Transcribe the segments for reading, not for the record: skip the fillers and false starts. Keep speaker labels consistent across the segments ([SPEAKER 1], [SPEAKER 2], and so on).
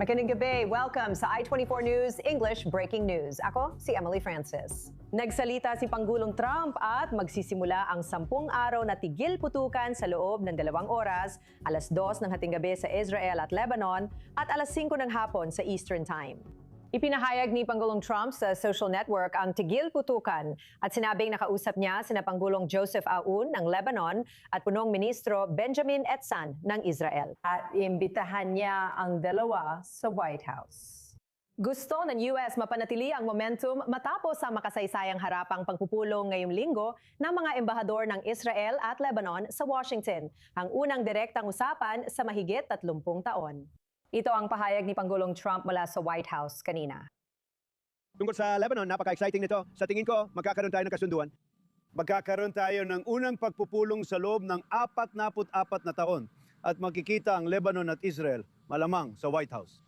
[SPEAKER 1] Magandang gabi. Welcome sa I-24 News English Breaking News. Ako si Emily Francis. Nagsalita si Pangulong Trump at magsisimula ang 10 araw na tigil putukan sa loob ng 2 oras, alas 2 ng hating gabi sa Israel at Lebanon at alas 5 ng hapon sa Eastern Time. Ipinahayag ni Pangulong Trump sa social network ang tigil putukan at sinabing nakausap niya sina Pangulong Joseph Aoun ng Lebanon at punong ministro Benjamin Etzan ng Israel. At imbitahan niya ang dalawa sa White House. Gusto ng US mapanatili ang momentum matapos ang makasaysayang harapang pagpupulong ngayong linggo ng mga embahador ng Israel at Lebanon sa Washington, ang unang direktang usapan sa mahigit 30 taon. Ito ang pahayag ni Pangulong Trump mula sa White House kanina.
[SPEAKER 2] Tungkol sa Lebanon, napaka-exciting nito. Sa tingin ko, magkakaroon tayo ng kasunduan.
[SPEAKER 3] Magkakaroon tayo ng unang pagpupulong sa loob ng 44 na taon at makikita ang Lebanon at Israel malamang sa White House.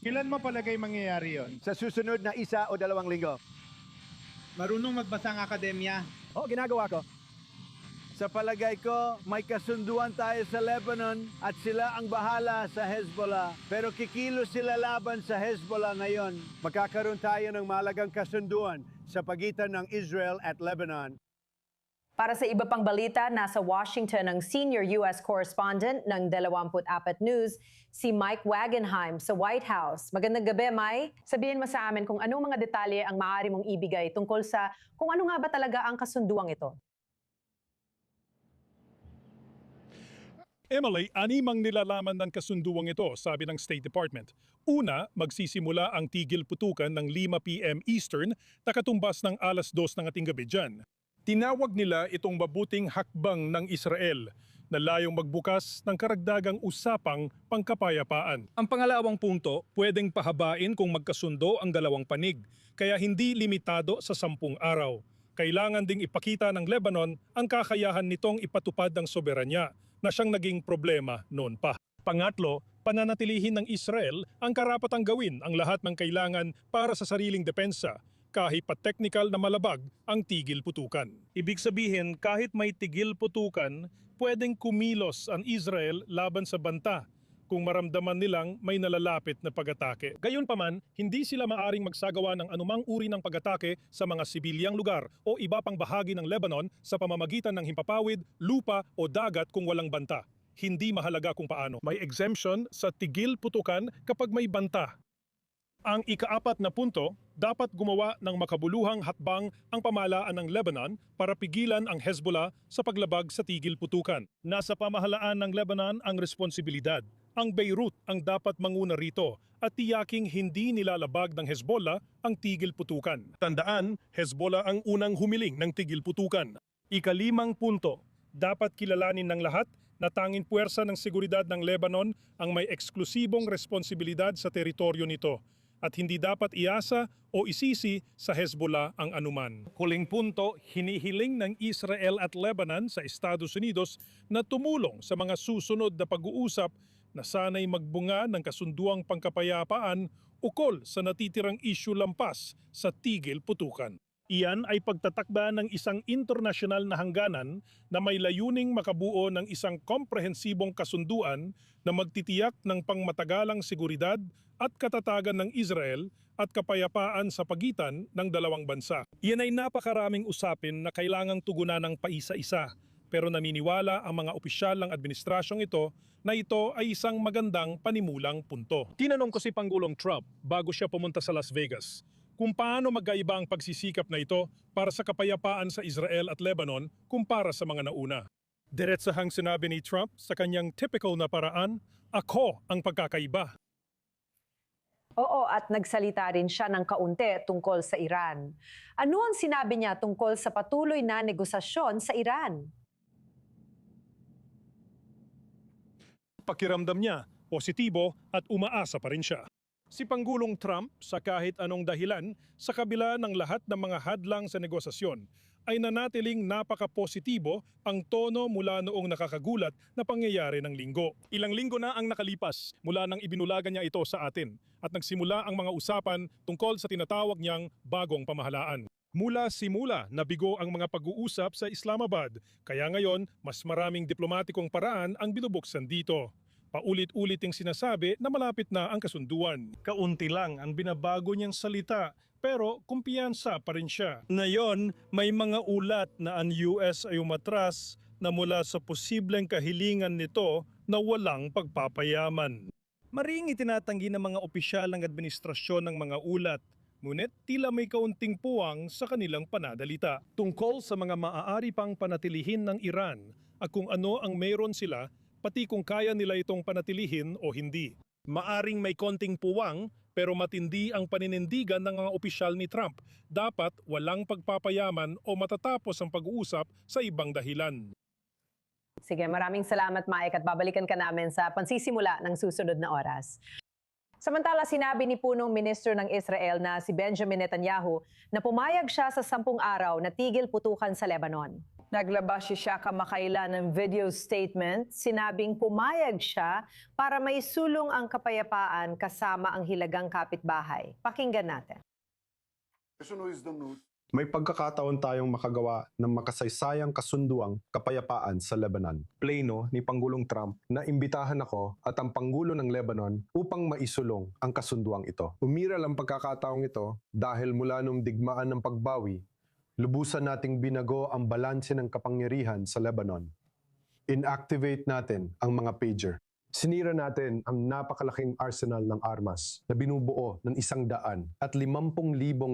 [SPEAKER 4] Kailan mo palagay mangyayari yon?
[SPEAKER 2] Sa susunod na 1 o 2 linggo.
[SPEAKER 4] Marunong magbasa ang akademya.
[SPEAKER 2] Ginagawa ko.
[SPEAKER 3] Sa palagay ko, may kasunduan tayo sa Lebanon at sila ang bahala sa Hezbollah. Pero kikilos sila laban sa Hezbollah ngayon. Magkakaroon tayo ng mahalagang kasunduan sa pagitan ng Israel at Lebanon.
[SPEAKER 1] Para sa iba pang balita, nasa Washington ang senior US correspondent ng 24 News, si Mike Wagenheim sa White House. Magandang gabi, Mike. Sabihin mo sa amin kung anong mga detalye ang maaari mong ibigay tungkol sa kung ano nga ba talaga ang kasunduang ito.
[SPEAKER 5] Emily, animang nilalaman ng kasunduang ito, sabi ng State Department. Una, magsisimula ang tigil putukan ng 5 p.m. Eastern na katumbas ng alas 2 ng ating gabi dyan. Tinawag nila itong mabuting hakbang ng Israel na layong magbukas ng karagdagang usapang pangkapayapaan. Ang pangalawang punto, pwedeng pahabain kung magkasundo ang dalawang panig, kaya hindi limitado sa 10 araw. Kailangan ding ipakita ng Lebanon ang kakayahan nitong ipatupad ang soberanya na siyang naging problema noon pa. Pangatlo, pananatilihin ng Israel ang karapatang gawin ang lahat ng kailangan para sa sariling depensa, kahit pa technical na malabag ang tigil putukan. Ibig sabihin, kahit may tigil putukan, pwedeng kumilos ang Israel laban sa banta kung maramdaman nilang may nalalapit na pag-atake. Gayunpaman, hindi sila maaring magsagawa ng anumang uri ng pag-atake sa mga sibilyang lugar o iba pang bahagi ng Lebanon sa pamamagitan ng himpapawid, lupa o dagat kung walang banta. Hindi mahalaga kung paano. May exemption sa tigil putukan kapag may banta. Ang ika-4 na punto, dapat gumawa ng makabuluhang hakbang ang pamahalaan ng Lebanon para pigilan ang Hezbollah sa paglabag sa tigil putukan. Nasa pamahalaan ng Lebanon ang responsibilidad. Ang Beirut ang dapat manguna rito at tiyaking hindi nilalabag ng Hezbollah ang tigil putukan. Tandaan, Hezbollah ang unang humiling ng tigil putukan. Ika-5 punto, dapat kilalanin ng lahat na tanging puwersa ng seguridad ng Lebanon ang may eksklusibong responsibilidad sa teritoryo nito at hindi dapat iasa o isisi sa Hezbollah ang anuman. Huling punto, hinihiling ng Israel at Lebanon sa Estados Unidos na tumulong sa mga susunod na pag-uusap na sana'y magbunga ng kasunduang pangkapayapaan ukol sa natitirang isyu lampas sa tigil putukan. Iyan ay pagtatakda ng isang internasyonal na hangganan na may layuning makabuo ng isang komprehensibong kasunduan na magtitiyak ng pangmatagalang seguridad at katatagan ng Israel at kapayapaan sa pagitan ng dalawang bansa. Iyan ay napakaraming usapin na kailangang tugunan ng paisa-isa, pero naniniwala ang mga opisyal ng administrasyong ito na ito ay isang magandang panimulang punto. Tinanong ko si Pangulong Trump bago siya pumunta sa Las Vegas kung paano magkaiba ang pagsisikap na ito para sa kapayapaan sa Israel at Lebanon kumpara sa mga nauna. Diretsahang sinabi ni Trump sa kanyang typical na paraan, "Ako ang pagkakaiba."
[SPEAKER 1] Oo, at nagsalita rin siya ng kaunti tungkol sa Iran. Ano ang sinabi niya tungkol sa patuloy na negosasyon sa Iran?
[SPEAKER 5] Pakiramdam niya, positibo at umaasa pa rin siya. Si Pangulong Trump, sa kahit anong dahilan, sa kabila ng lahat ng mga hadlang sa negosasyon, ay nanatiling napaka-positibo ang tono mula noong nakakagulat na pangyayari ng linggo. Ilang linggo na ang nakalipas mula nang ibinulagan niya ito sa atin at nagsimula ang mga usapan tungkol sa tinatawag niyang bagong pamahalaan. Mula simula, nabigo ang mga pag-uusap sa Islamabad, kaya ngayon mas maraming diplomatikong paraan ang binubuksan dito. Paulit-ulit yung sinasabi na malapit na ang kasunduan. Kaunti lang ang binabago niyang salita pero kumpiyansa pa rin siya. Ngayon, may mga ulat na ang US ay umatras na mula sa posibleng kahilingan nito na walang pagpapayaman. Maring itinatanggi ng mga opisyal ng administrasyon ng mga ulat, ngunit tila may kaunting puwang sa kanilang panadalita. Tungkol sa mga maaari pang panatilihin ng Iran at kung ano ang mayroon sila, pati kung kaya nila itong panatilihin o hindi. Maaring may konting puwang pero matindi ang paninindigan ng mga opisyal ni Trump. Dapat walang pagpapayaman o matatapos ang pag-uusap sa ibang dahilan.
[SPEAKER 1] Sige, maraming salamat Mike at babalikan ka namin sa pansisimula ng susunod na oras. Samantala, sinabi ni punong ministro ng Israel na si Benjamin Netanyahu na pumayag siya sa 10 araw na tigil putukan sa Lebanon. Naglabas siya kamakailan ng video statement, sinabing pumayag siya para maisulong ang kapayapaan kasama ang hilagang kapitbahay. Pakinggan natin.
[SPEAKER 6] May pagkakataon tayong makagawa ng makasaysayang kasunduang kapayapaan sa Lebanon. Plano ni Pangulong Trump na imbitahan ako at ang Pangulo ng Lebanon upang maisulong ang kasunduang ito. Umiral ang pagkakataong ito dahil mula nung digmaan ng pagbawi, lubusan nating binago ang balanse ng kapangyarihan sa Lebanon. Inactivate natin ang mga pager. Sinira natin ang napakalaking arsenal ng armas na binubuo ng 100 at 50,000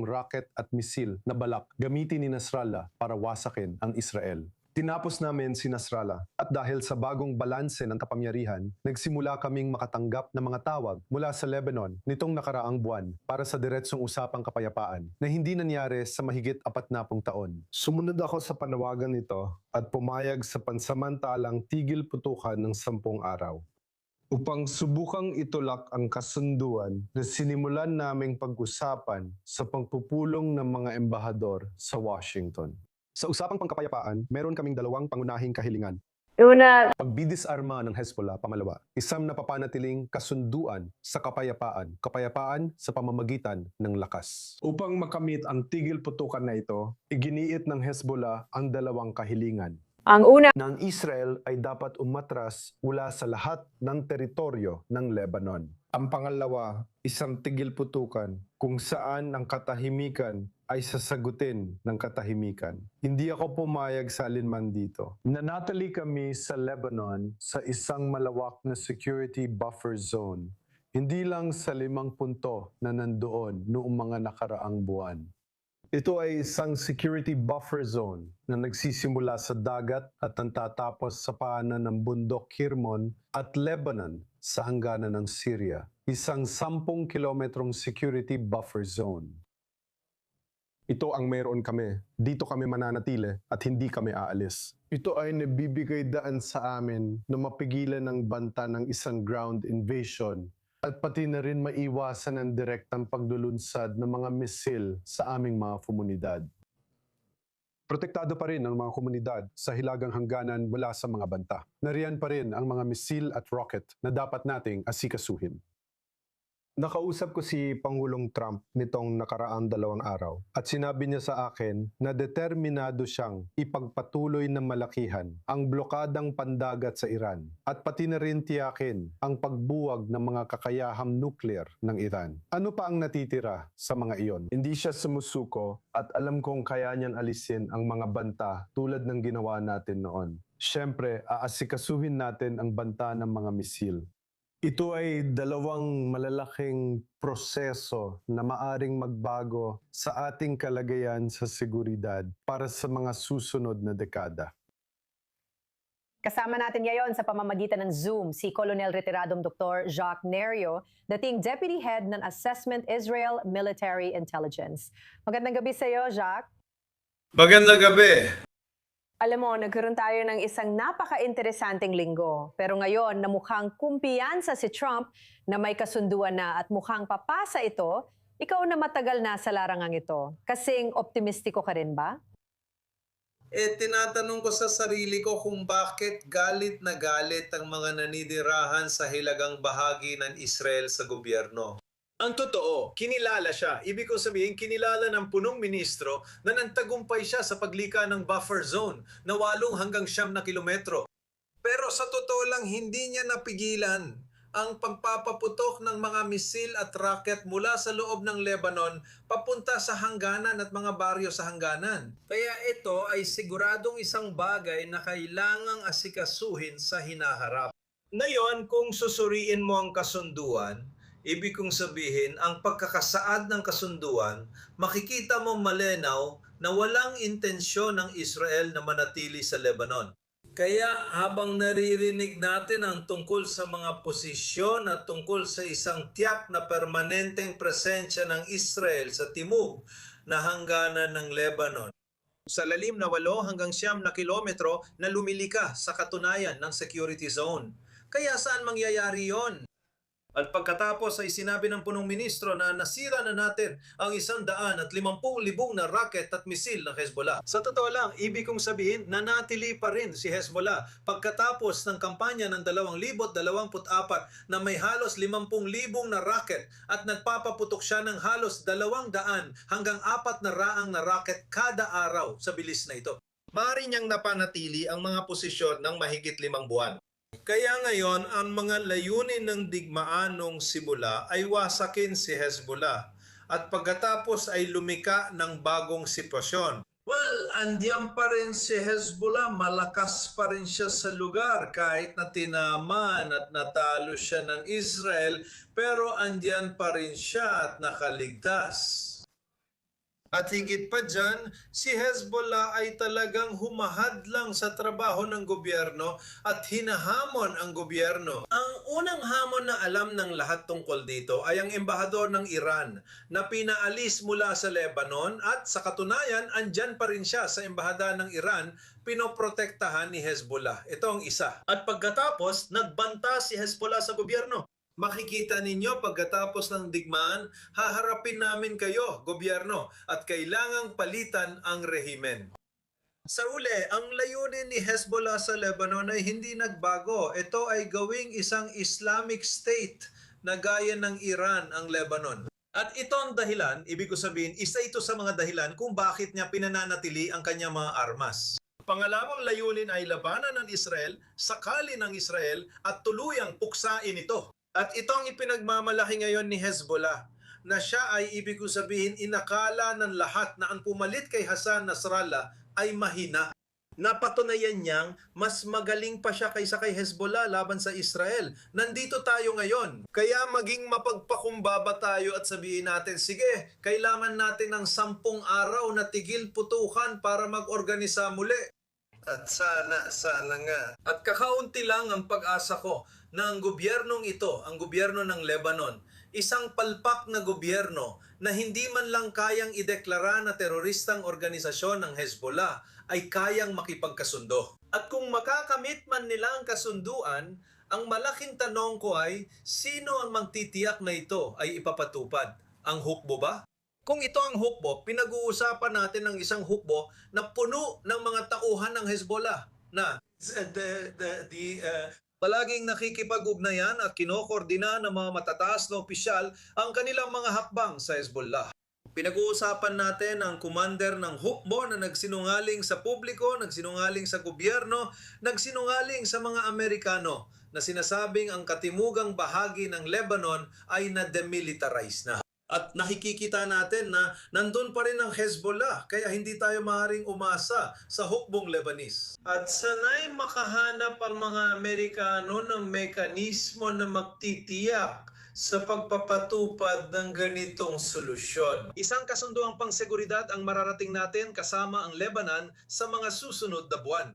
[SPEAKER 6] rocket at misil na balak gamitin ni Nasrallah para wasakin ang Israel. Tinapos namin si Nasrallah at dahil sa bagong balanse ng kapangyarihan, nagsimula kaming makatanggap ng mga tawag mula sa Lebanon nitong nakaraang buwan para sa diretsong usapang kapayapaan na hindi nangyari sa mahigit 40 taon. Sumunod ako sa panawagan nito at pumayag sa pansamantalang tigil putukan ng 10 araw upang subukang itulak ang kasunduan na sinimulan naming pag-usapan sa pagpupulong ng mga embahador sa Washington. Sa usapang pangkapayapaan, meron kaming 2 pangunahing kahilingan.
[SPEAKER 1] Una,
[SPEAKER 6] Pagbidisarma ng Hezbollah, pangalawa, isang napapanatiling kasunduan sa kapayapaan, kapayapaan sa pamamagitan ng lakas. Upang makamit ang tigil putukan na ito, iginiit ng Hezbollah ang 2 kahilingan.
[SPEAKER 1] ang una,
[SPEAKER 6] Na ang Israel ay dapat umatras mula sa lahat ng teritoryo ng Lebanon. Ang pangalawa, isang tigil putukan kung saan ang katahimikan ay sasagutin ng katahimikan. Hindi ako pumayag sa alinman dito. Nanatili kami sa Lebanon sa isang malawak na security buffer zone. Hindi lang sa 5 punto na nandoon noong mga nakaraang buwan. Ito ay isang security buffer zone na nagsisimula sa dagat at natatapos sa paanan ng bundok Hermon at Lebanon sa hangganan ng Syria. Isang 10 kilometrong security buffer zone. Ito ang mayroon kami. Dito kami mananatili at hindi kami aalis. Ito ay nabibigay daan sa amin na mapigilan ng banta ng isang ground invasion at pati na rin maiwasan ang direktang pagdulunsad ng mga misil sa aming mga komunidad. Protektado pa rin ang mga komunidad sa hilagang hangganan mula sa mga banta. Nariyan pa rin ang mga misil at rocket na dapat nating asikasuhin. Nakausap ko si Pangulong Trump nitong nakaraang 2 araw at sinabi niya sa akin na determinado siyang ipagpatuloy ng malakihan ang blokadang pandagat sa Iran at pati na rin tiyakin ang pagbuwag ng mga kakayahang nuclear ng Iran. Ano pa ang natitira sa mga iyon? Hindi siya sumusuko at alam kong kaya niyang alisin ang mga banta tulad ng ginawa natin noon. Siyempre, aasikasuhin natin ang banta ng mga misil. Ito ay 2 malalaking proseso na maaring magbago sa ating kalagayan sa seguridad para sa mga susunod na dekada.
[SPEAKER 1] kasama natin ngayon sa pamamagitan ng Zoom si Colonel Retiradong Dr. Jacques Nerio, dating Deputy Head ng Assessment Israel Military Intelligence. Magandang gabi sa iyo, Jacques.
[SPEAKER 3] Magandang gabi.
[SPEAKER 1] Alam mo, nagkaroon tayo ng isang napaka-interesanteng linggo. Pero ngayon, na mukhang kumpiyansa si Trump na may kasunduan na at mukhang papasa ito, ikaw na matagal na sa larangang ito. Kasing optimistiko ka rin ba?
[SPEAKER 7] Tinatanong ko sa sarili ko kung bakit galit na galit ang mga naninirahan sa hilagang bahagi ng Israel sa gobyerno. Ang totoo, kinilala siya. Ibig ko sabihin, kinilala ng punong ministro na nagtagumpay siya sa paglika ng buffer zone na 8 hanggang 9 na kilometro. Pero sa totoo lang, hindi niya napigilan ang pagpapaputok ng mga misil at rocket mula sa loob ng Lebanon papunta sa hangganan at mga baryo sa hangganan. Kaya ito ay siguradong isang bagay na kailangang asikasuhin sa hinaharap. Ngayon, kung susuriin mo ang kasunduan, ibig kong sabihin, ang pagkakasaad ng kasunduan, makikita mo malinaw na walang intensyon ng Israel na manatili sa Lebanon. Kaya habang naririnig natin ang tungkol sa mga posisyon at tungkol sa isang tiyak na permanenteng presensya ng Israel sa timog na hangganan ng Lebanon, sa lalim na 8 hanggang 9 na kilometro na lumilika sa katunayan ng security zone. Kaya saan mangyayari yon? At pagkatapos ay sinabi ng punong ministro na nasira na natin ang 150,000 na rocket at misil ng Hezbollah. Sa totoo lang, ibig kong sabihin, nanatili pa rin si Hezbollah pagkatapos ng kampanya ng 2024 na may halos 50,000 na rocket at nagpapaputok siya ng halos 200 hanggang 400 na rocket kada araw sa bilis na ito. Maaari niyang napanatili ang mga posisyon ng mahigit 5 buwan. Kaya ngayon, ang mga layunin ng digmaan nung simula ay wasakin si Hezbollah at pagkatapos ay lumika ng bagong sitwasyon. Well, andiyan pa rin si Hezbollah, malakas pa rin siya sa lugar kahit na tinaman at natalo siya ng Israel, pero andiyan pa rin siya at nakaligtas. At higit pa dyan, si Hezbollah ay talagang humahadlang sa trabaho ng gobyerno at hinahamon ang gobyerno. Ang unang hamon na alam ng lahat tungkol dito ay ang embahador ng Iran na pinaalis mula sa Lebanon at sa katunayan, andyan pa rin siya sa embahada ng Iran, pinoprotektahan ni Hezbollah. Ito ang isa. At pagkatapos, nagbanta si Hezbollah sa gobyerno. Makikita ninyo pagkatapos ng digmaan, haharapin namin kayo, gobyerno, at kailangang palitan ang rehimen. Sa uli, ang layunin ni Hezbollah sa Lebanon ay hindi nagbago. Ito ay gawing isang Islamic State na gaya ng Iran ang Lebanon. At ito ang dahilan, ibig ko sabihin, isa ito sa mga dahilan kung bakit niya pinananatili ang kanyang mga armas. Pangalawang layunin ay labanan ng Israel, sakali ng Israel at tuluyang puksain ito. At ito ang ipinagmamalaki ngayon ni Hezbollah, na siya ay ibig ko sabihin inakala ng lahat na ang pumalit kay Hassan Nasrallah ay mahina. Napatunayan niyang mas magaling pa siya kaysa kay Hezbollah laban sa Israel. Nandito tayo ngayon. Kaya maging mapagpakumbaba tayo at sabihin natin, sige, kailangan natin ng 10 araw na tigil putukan para mag-organisa muli. At sana nga. At kakaunti lang ang pag-asa ko na ang gobyernong ito, ang gobyerno ng Lebanon, isang palpak na gobyerno na hindi man lang kayang ideklara na teroristang organisasyon ng Hezbollah ay kayang makipagkasundo. At kung makakamit man nila ang kasunduan, ang malaking tanong ko ay, sino ang magtitiyak na ito ay ipapatupad? Ang hukbo ba? Kung ito ang hukbo, pinag-uusapan natin ng isang hukbo na puno ng mga tauhan ng Hezbollah na palaging nakikipag-ugnayan at kinokoordina ng mga matataas na opisyal ang kanilang mga hakbang sa Hezbollah. Pinag-uusapan natin ang commander ng hukbo na nagsinungaling sa publiko, nagsinungaling sa gobyerno, nagsinungaling sa mga Amerikano na sinasabing ang katimugang bahagi ng Lebanon ay na-demilitarize na. At nakikita natin na nandun pa rin ang Hezbollah, kaya hindi tayo maaaring umasa sa hukbong Lebanese. At sanay makahanap ang mga Amerikano ng mekanismo na magtitiyak sa pagpapatupad ng ganitong solusyon. Isang kasunduang pangseguridad ang mararating natin kasama ang Lebanon sa mga susunod na buwan.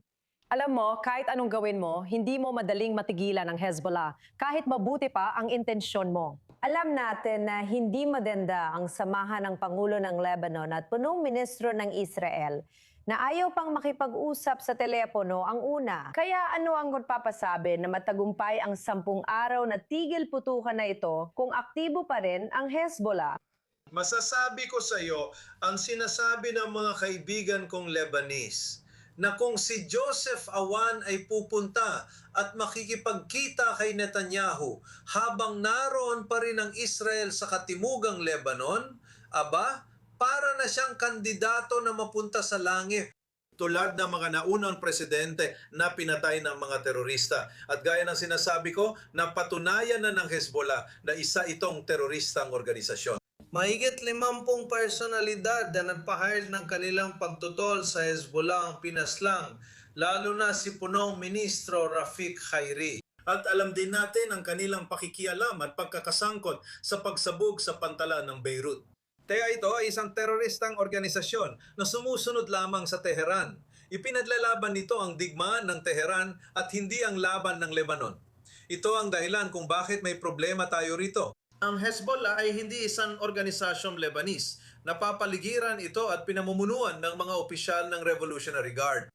[SPEAKER 1] Alam mo, kahit anong gawin mo, hindi mo madaling matigilan ang Hezbollah, kahit mabuti pa ang intensyon mo. Alam natin na hindi maganda ang samahan ng Pangulo ng Lebanon at punong ministro ng Israel na ayaw pang makipag-usap sa telepono ang una. Kaya ano ang magpapasabi na matagumpay ang 10 araw na tigil putukan na ito kung aktibo pa rin ang Hezbollah?
[SPEAKER 7] Masasabi ko sa iyo ang sinasabi ng mga kaibigan kong Lebanese na kung si Joseph Awan ay pupunta at makikipagkita kay Netanyahu habang naroon pa rin ang Israel sa katimugang Lebanon, aba, para na siyang kandidato na mapunta sa langit. tulad ng mga naunang presidente na pinatay ng mga terorista. At gaya ng sinasabi ko, napatunayan na ng Hezbollah na isa itong teroristang organisasyon. Mahigit 50 personalidad na nagpahayag ng kanilang pagtutol sa Hezbollah ang pinaslang, lalo na si punong ministro Rafik Hariri. At alam din natin ang kanilang pakikialam at pagkakasangkot sa pagsabog sa pantalan ng Beirut. Kaya ito ay isang teroristang organisasyon na sumusunod lamang sa Tehran. Ipinaglalaban nito ang digmaan ng Tehran at hindi ang laban ng Lebanon. Ito ang dahilan kung bakit may problema tayo rito. Ang Hezbollah ay hindi isang organisasyong Lebanese. Napapaligiran ito at pinamumunuan ng mga opisyal ng Revolutionary Guard.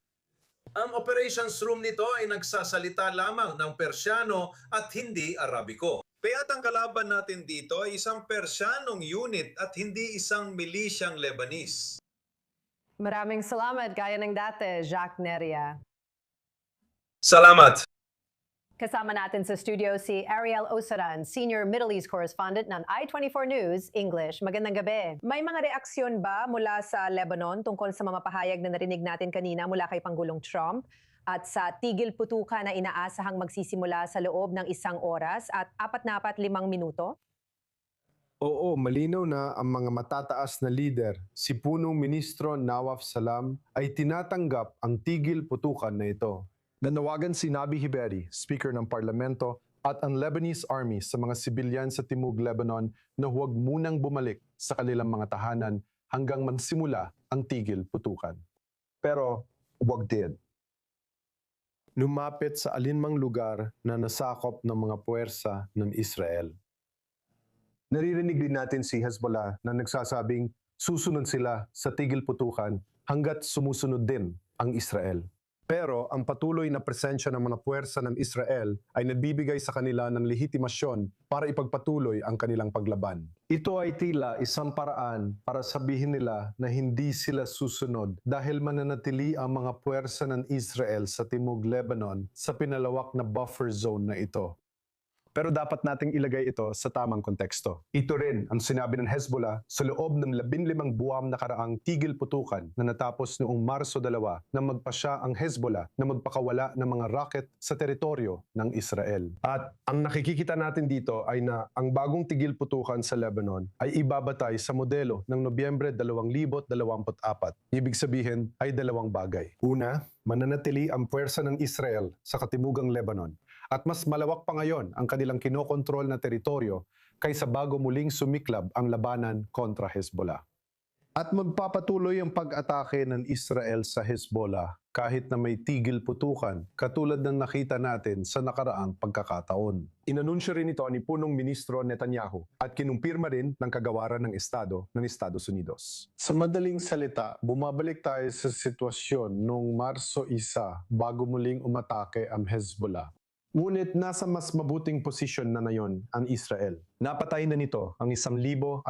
[SPEAKER 7] Ang operations room nito ay nagsasalita lamang ng Persiano at hindi Arabiko. Kaya't ang kalaban natin dito ay isang Persianong unit at hindi isang milisyang Lebanese.
[SPEAKER 1] Maraming salamat, gaya ng dati, Jacques Neria.
[SPEAKER 7] Salamat!
[SPEAKER 1] Kasama natin sa studio si Ariel Osaran, Senior Middle East Correspondent ng I-24 News English. Magandang gabi. May mga reaksyon ba mula sa Lebanon tungkol sa mga pahayag na narinig natin kanina mula kay Pangulong Trump at sa tigil putukan na inaasahang magsisimula sa loob ng 1 oras at 45 minuto?
[SPEAKER 6] Oo, malinaw na ang mga matataas na lider, si punong ministro Nawaf Salam, ay tinatanggap ang tigil putukan na ito. Nanawagan si Nabi Hiberi, Speaker ng Parlamento, at ang Lebanese Army sa mga sibilyan sa Timog Lebanon na huwag munang bumalik sa kanilang mga tahanan hanggang magsimula ang tigil putukan. Pero huwag din. Lumapit sa alinmang lugar na nasakop ng mga puwersa ng Israel. Naririnig din natin si Hezbollah na nagsasabing susunod sila sa tigil putukan hanggat sumusunod din ang Israel. Pero ang patuloy na presensya ng mga puwersa ng Israel ay nagbibigay sa kanila ng lehitimasyon para ipagpatuloy ang kanilang paglaban. Ito ay tila isang paraan para sabihin nila na hindi sila susunod dahil mananatili ang mga puwersa ng Israel sa Timog Lebanon sa pinalawak na buffer zone na ito. Pero dapat nating ilagay ito sa tamang konteksto. Ito rin ang sinabi ng Hezbollah sa loob ng 15 buwang nakaraang tigil putukan na natapos noong Marso 2 na magpasya ang Hezbollah na magpakawala ng mga rocket sa teritoryo ng Israel. At ang nakikita natin dito ay na ang bagong tigil putukan sa Lebanon ay ibabatay sa modelo ng Nobyembre 2024. Ibig sabihin ay dalawang bagay. Una, mananatili ang puwersa ng Israel sa katimugang Lebanon. At mas malawak pa ngayon ang kanilang kinokontrol na teritoryo kaysa bago muling sumiklab ang labanan kontra Hezbollah. At magpapatuloy ang pag-atake ng Israel sa Hezbollah kahit na may tigil putukan katulad ng nakita natin sa nakaraang pagkakataon. Inanunsyo rin ito ni Punong Ministro Netanyahu at kinumpirma rin ng kagawaran ng Estado ng Estados Unidos. Sa madaling salita, bumabalik tayo sa sitwasyon noong Marso 1 bago muling umatake ang Hezbollah. Ngunit nasa mas mabuting posisyon na ngayon ang Israel. Napatay na nito ang 1,700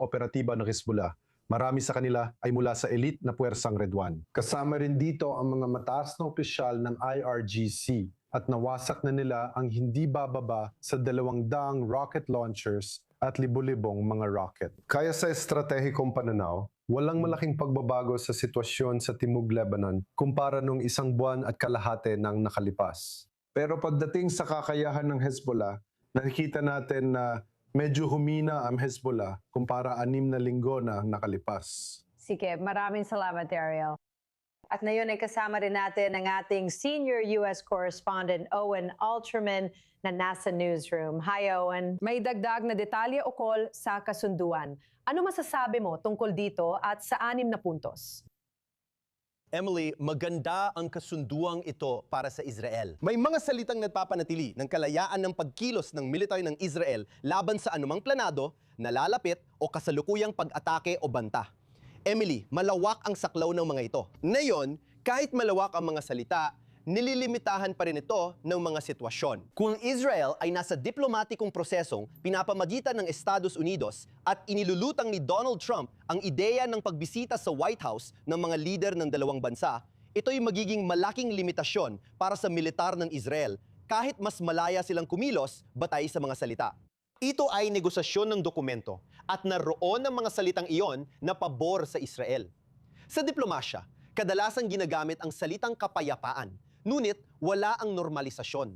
[SPEAKER 6] operatiba ng Hezbollah. Marami sa kanila ay mula sa elite na puwersang Redwan. Kasama rin dito ang mga mataas na opisyal ng IRGC at nawasak na nila ang hindi bababa sa 200 rocket launchers at libo-libong mga rocket. Kaya sa estratehikong pananaw, walang malaking pagbabago sa sitwasyon sa Timog Lebanon kumpara nung 1 buwan at kalahati nang nakalipas. Pero pagdating sa kakayahan ng Hezbollah, nakikita natin na medyo humina ang Hezbollah kumpara 6 na linggo na nakalipas.
[SPEAKER 1] Sige, maraming salamat, Ariel. At ngayon ay kasama rin natin ang ating Senior U.S. Correspondent Owen Alterman na nasa newsroom. Hi, Owen. May dagdag na detalye ukol sa kasunduan. Ano masasabi mo tungkol dito at sa 6 na puntos?
[SPEAKER 8] Emily, maganda ang kasunduang ito para sa Israel. May mga salitang nagpapanatili ng kalayaan ng pagkilos ng militar ng Israel laban sa anumang planado, nalalapit o kasalukuyang pag-atake o banta. Emily, malawak ang saklaw ng mga ito. Ngayon, kahit malawak ang mga salita, nililimitahan pa rin ito ng mga sitwasyon. Kung Israel ay nasa diplomatikong prosesong pinapamagitan ng Estados Unidos at inilulutang ni Donald Trump ang ideya ng pagbisita sa White House ng mga lider ng dalawang bansa, ito'y magiging malaking limitasyon para sa militar ng Israel kahit mas malaya silang kumilos batay sa mga salita. Ito ay negosasyon ng dokumento at naroon ang mga salitang iyon na pabor sa Israel. Sa diplomasya, Kadalasang ginagamit ang salitang kapayapaan, ngunit wala ang normalisasyon.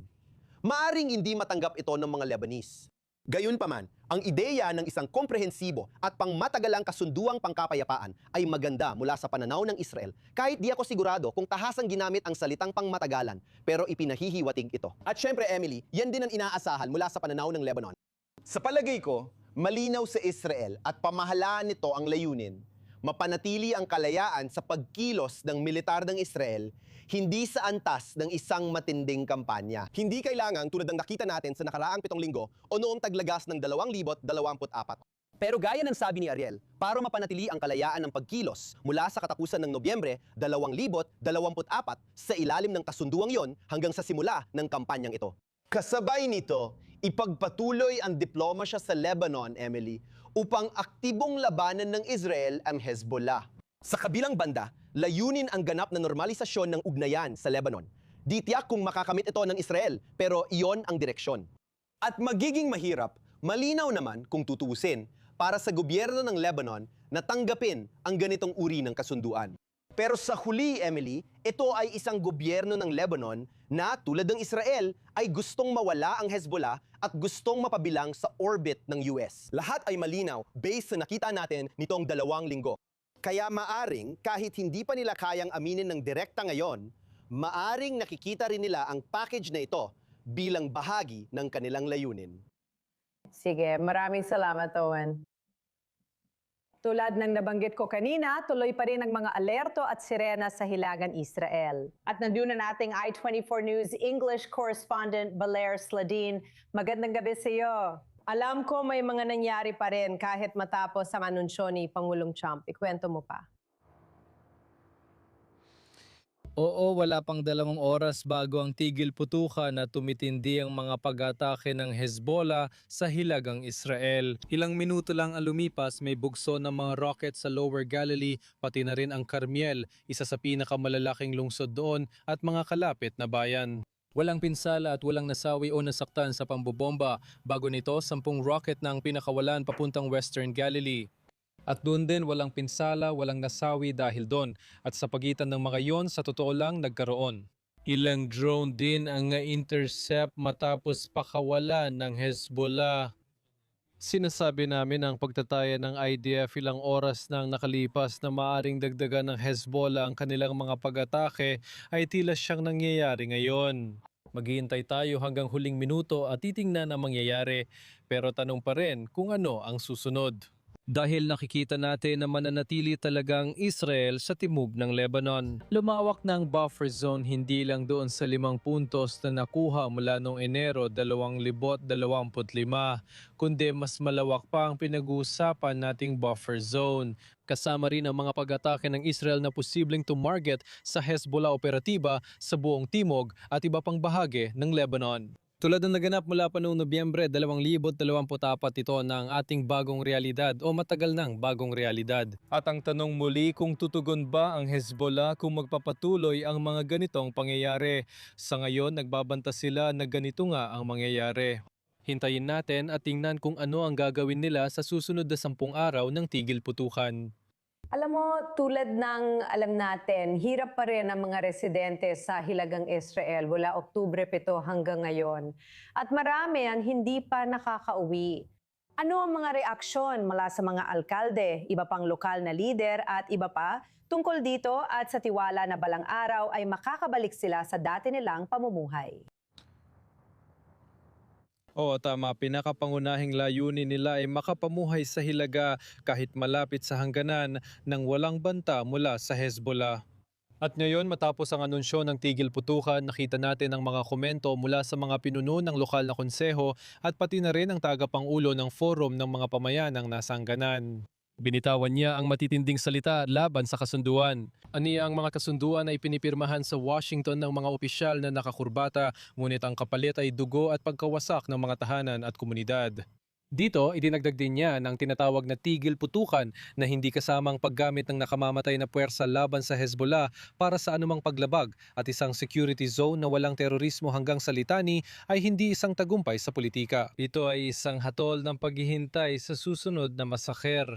[SPEAKER 8] Maaring hindi matanggap ito ng mga Lebanese. Gayunpaman, ang ideya ng isang komprehensibo at pangmatagalang kasunduang pangkapayapaan ay maganda mula sa pananaw ng Israel, kahit di ako sigurado kung tahasang ginamit ang salitang pangmatagalan, pero ipinahihiwatig ito. At syempre, Emily, yan din ang inaasahan mula sa pananaw ng Lebanon. Sa palagay ko, malinaw sa Israel at pamahalaan nito ang layunin, mapanatili ang kalayaan sa pagkilos ng militar ng Israel, hindi sa antas ng isang matinding kampanya. Hindi kailangan tulad ng nakita natin sa nakaraang 7 linggo o noong taglagas ng 2024. Pero gaya ng sabi ni Ariel, para mapanatili ang kalayaan ng pagkilos mula sa katapusan ng Nobyembre 2024 sa ilalim ng kasunduang yon hanggang sa simula ng kampanyang ito. Kasabay nito, ipagpatuloy ang diplomasya sa Lebanon, Emily, upang aktibong labanan ng Israel ang Hezbollah. Sa kabilang banda, layunin ang ganap na normalisasyon ng ugnayan sa Lebanon. Di tiyak kung makakamit ito ng Israel, pero iyon ang direksyon. At magiging mahirap, malinaw naman kung tutuusin, para sa gobyerno ng Lebanon na tanggapin ang ganitong uri ng kasunduan. Pero sa huli, Emily, ito ay isang gobyerno ng Lebanon na tulad ng Israel ay gustong mawala ang Hezbollah at gustong mapabilang sa orbit ng US. Lahat ay malinaw based sa nakita natin nitong 2 linggo. Kaya maaring kahit hindi pa nila kayang aminin ng direkta ngayon, maaring nakikita rin nila ang package na ito bilang bahagi ng kanilang layunin.
[SPEAKER 1] Sige, maraming salamat, Owen. Tulad ng nabanggit ko kanina, tuloy pa rin ang mga alerto at sirena sa Hilagang Israel. At nandun na nating I-24 News English correspondent Balair Sladin. Magandang gabi sa iyo. Alam ko may mga nangyari pa rin kahit matapos ang anunsyo ni Pangulong Trump. Ikwento mo pa.
[SPEAKER 9] Oo, wala pang 2 oras bago ang tigil putukan na tumitindi ang mga pag-atake ng Hezbollah sa Hilagang Israel. Ilang minuto lang ang lumipas, may bugso ng mga rocket sa Lower Galilee, pati na rin ang Carmiel, isa sa pinakamalalaking lungsod doon at mga kalapit na bayan. Walang pinsala at walang nasawi o nasaktan sa pambobomba. Bago nito, 10 rocket na ang pinakawalan papuntang Western Galilee. At doon din walang pinsala, walang nasawi dahil doon. At sa pagitan ng mga yon, sa totoo lang nagkaroon. Ilang drone din ang na-intercept matapos pakawalan ng Hezbollah. Sinasabi namin ang pagtataya ng IDF ilang oras nang nakalipas na maaring dagdagan ng Hezbollah ang kanilang mga pag-atake ay tila siyang nangyayari ngayon. Maghihintay tayo hanggang huling minuto at titingnan ang mangyayari, pero tanong pa rin kung ano ang susunod. Dahil nakikita natin na mananatili talagang Israel sa timog ng Lebanon. Lumawak ng buffer zone hindi lang doon sa 5 puntos na nakuha mula noong Enero 2025, kundi mas malawak pa ang pinag-uusapan nating buffer zone. Kasama rin ang mga pag-atake ng Israel na posibleng tumarget sa Hezbollah operatiba sa buong timog at iba pang bahagi ng Lebanon. Tulad ng naganap mula pa noong Nobyembre 2024, ito ng ating bagong realidad o matagal nang bagong realidad. At ang tanong muli kung tutugon ba ang Hezbollah kung magpapatuloy ang mga ganitong pangyayari. Sa ngayon, nagbabanta sila na ganito nga ang mangyayari. Hintayin natin at tingnan kung ano ang gagawin nila sa susunod na 10 araw ng tigil putukan.
[SPEAKER 1] Alam mo, tulad ng alam natin, hirap pa rin ang mga residente sa Hilagang Israel mula Oktubre 7 hanggang ngayon. At marami ang hindi pa nakakauwi. Ano ang mga reaksyon mula sa mga alkalde, iba pang lokal na lider at iba pa tungkol dito at sa tiwala na balang araw ay makakabalik sila sa dati nilang pamumuhay?
[SPEAKER 9] Oo, tama. Pinakapangunahing layunin nila ay makapamuhay sa Hilaga kahit malapit sa hangganan nang walang banta mula sa Hezbollah. At ngayon, matapos ang anunsyo ng tigil putukan, nakita natin ang mga komento mula sa mga pinuno ng lokal na konseho at pati na rin ang tagapangulo ng forum ng mga pamayanang nasa hangganan. Binitawan niya ang matitinding salita laban sa kasunduan. Aniya ang mga kasunduan ay pinipirmahan sa Washington ng mga opisyal na nakakurbata, ngunit ang kapalit ay dugo at pagkawasak ng mga tahanan at komunidad. Dito, idinagdag din niya ng tinatawag na tigil putukan na hindi kasamang paggamit ng nakamamatay na puwersa laban sa Hezbollah para sa anumang paglabag at isang security zone na walang terorismo hanggang sa litani ay hindi isang tagumpay sa politika. Ito ay isang hatol ng paghihintay sa susunod na masaker.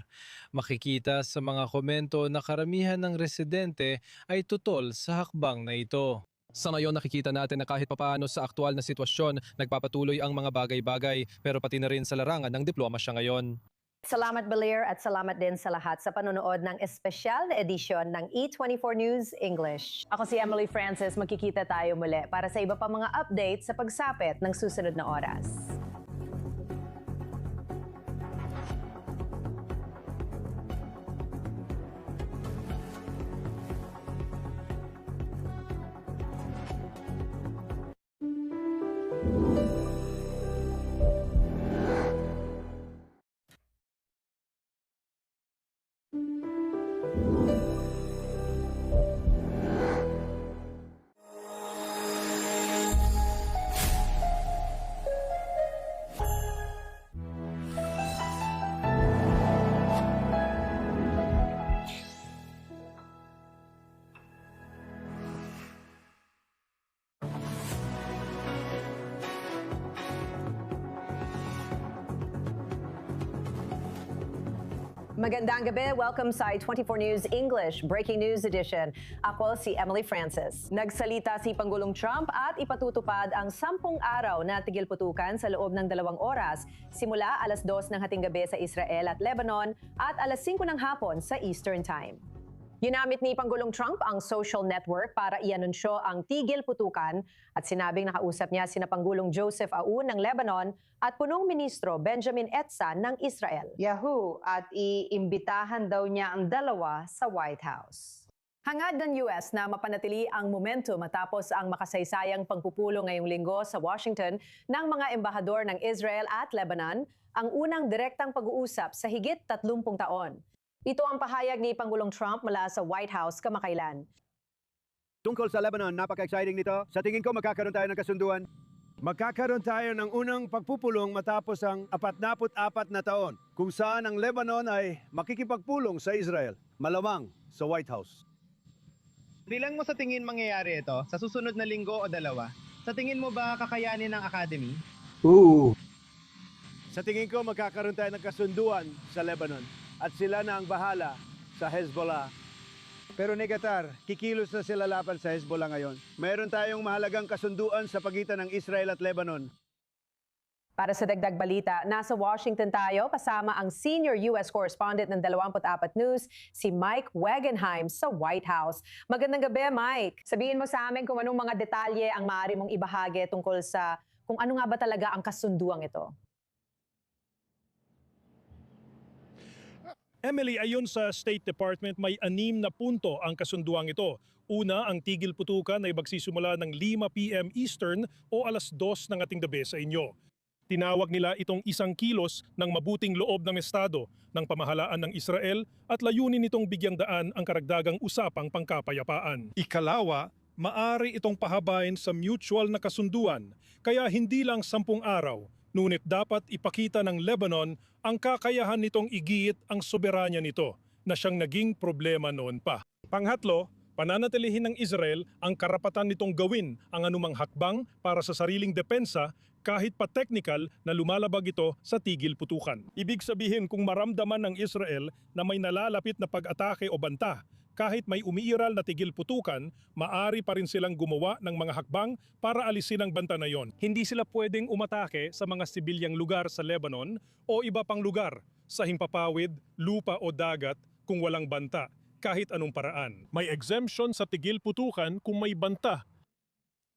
[SPEAKER 9] Makikita sa mga komento na karamihan ng residente ay tutol sa hakbang na ito. Sa ngayon nakikita natin na kahit papaano sa aktual na sitwasyon, nagpapatuloy ang mga bagay-bagay pero pati na rin sa larangan ng diplomasya ngayon.
[SPEAKER 1] Salamat Balir at salamat din sa lahat sa panonood ng espesyal na edisyon ng E24 News English. Ako si Emily Francis, magkikita tayo muli para sa iba pa mga updates sa pagsapit ng susunod na oras. Magandang gabi. Welcome sa I24 News English Breaking News Edition. Ako si Emily Francis. Nagsalita si Pangulong Trump at ipatutupad ang 10 araw na tigil-putukan sa loob ng 2 oras simula alas 2 ng hating gabi sa Israel at Lebanon at alas 5 ng hapon sa Eastern Time. Ginamit ni Pangulong Trump ang social network para i-anunsyo ang tigil-putukan at sinabing nakausap niya sina Pangulong Joseph Aoun ng Lebanon at punong ministro Benjamin Etzan ng Israel. Yahoo! At iimbitahan daw niya ang dalawa sa White House. Hangad ng US na mapanatili ang momentum matapos ang makasaysayang pagpupulong ngayong linggo sa Washington ng mga embahador ng Israel at Lebanon, ang unang direktang pag-uusap sa higit 30 taon. Ito ang pahayag ni Pangulong Trump mula sa White House kamakailan.
[SPEAKER 2] Tungkol sa Lebanon, napaka-exciting nito. Sa tingin ko, magkakaroon tayo ng kasunduan.
[SPEAKER 3] Magkakaroon tayo ng unang pagpupulong matapos ang 44 na taon kung saan ang Lebanon ay makikipagpulong sa Israel, malamang sa White House.
[SPEAKER 4] Bilang mo sa tingin mangyayari ito sa susunod na linggo o dalawa, sa tingin mo ba kakayanin ng Academy?
[SPEAKER 3] Sa tingin ko, magkakaroon tayo ng kasunduan sa Lebanon at sila na ang bahala sa Hezbollah. Pero Negatar, kikilos na sila laban sa Hezbollah ngayon. Mayroon tayong mahalagang kasunduan sa pagitan ng Israel at Lebanon.
[SPEAKER 1] Para sa dagdag balita, nasa Washington tayo kasama ang senior US correspondent ng 24 News, si Mike Wagenheim sa White House. Magandang gabi, Mike. Sabihin mo sa amin kung anong mga detalye ang maaari mong ibahagi tungkol sa kung ano nga ba talaga ang kasunduang ito.
[SPEAKER 5] Emily, ayon sa State Department, may 6 na punto ang kasunduang ito. Una, ang tigil putukan ay magsisimula ng 5 p.m. Eastern o alas 2 ng ating gabi sa inyo. Tinawag nila itong isang kilos ng mabuting loob ng Estado ng pamahalaan ng Israel at layunin nitong bigyang daan ang karagdagang usapang pangkapayapaan. Ikalawa, maari itong pahabain sa mutual na kasunduan, kaya hindi lang 10 araw, ngunit dapat ipakita ng Lebanon ang kakayahan nitong igiit ang soberanya nito na siyang naging problema noon pa. Pangatlo, pananatilihin ng Israel ang karapatan nitong gawin ang anumang hakbang para sa sariling depensa kahit pa technical na lumalabag ito sa tigil putukan. Ibig sabihin kung maramdaman ng Israel na may nalalapit na pag-atake o banta, kahit may umiiral na tigil putukan, maari pa rin silang gumawa ng mga hakbang para alisin ang banta na yon. Hindi sila pwedeng umatake sa mga sibilyang lugar sa Lebanon o iba pang lugar, sa himpapawid, lupa o dagat kung walang banta, kahit anong paraan. May exemption sa tigil putukan kung may banta.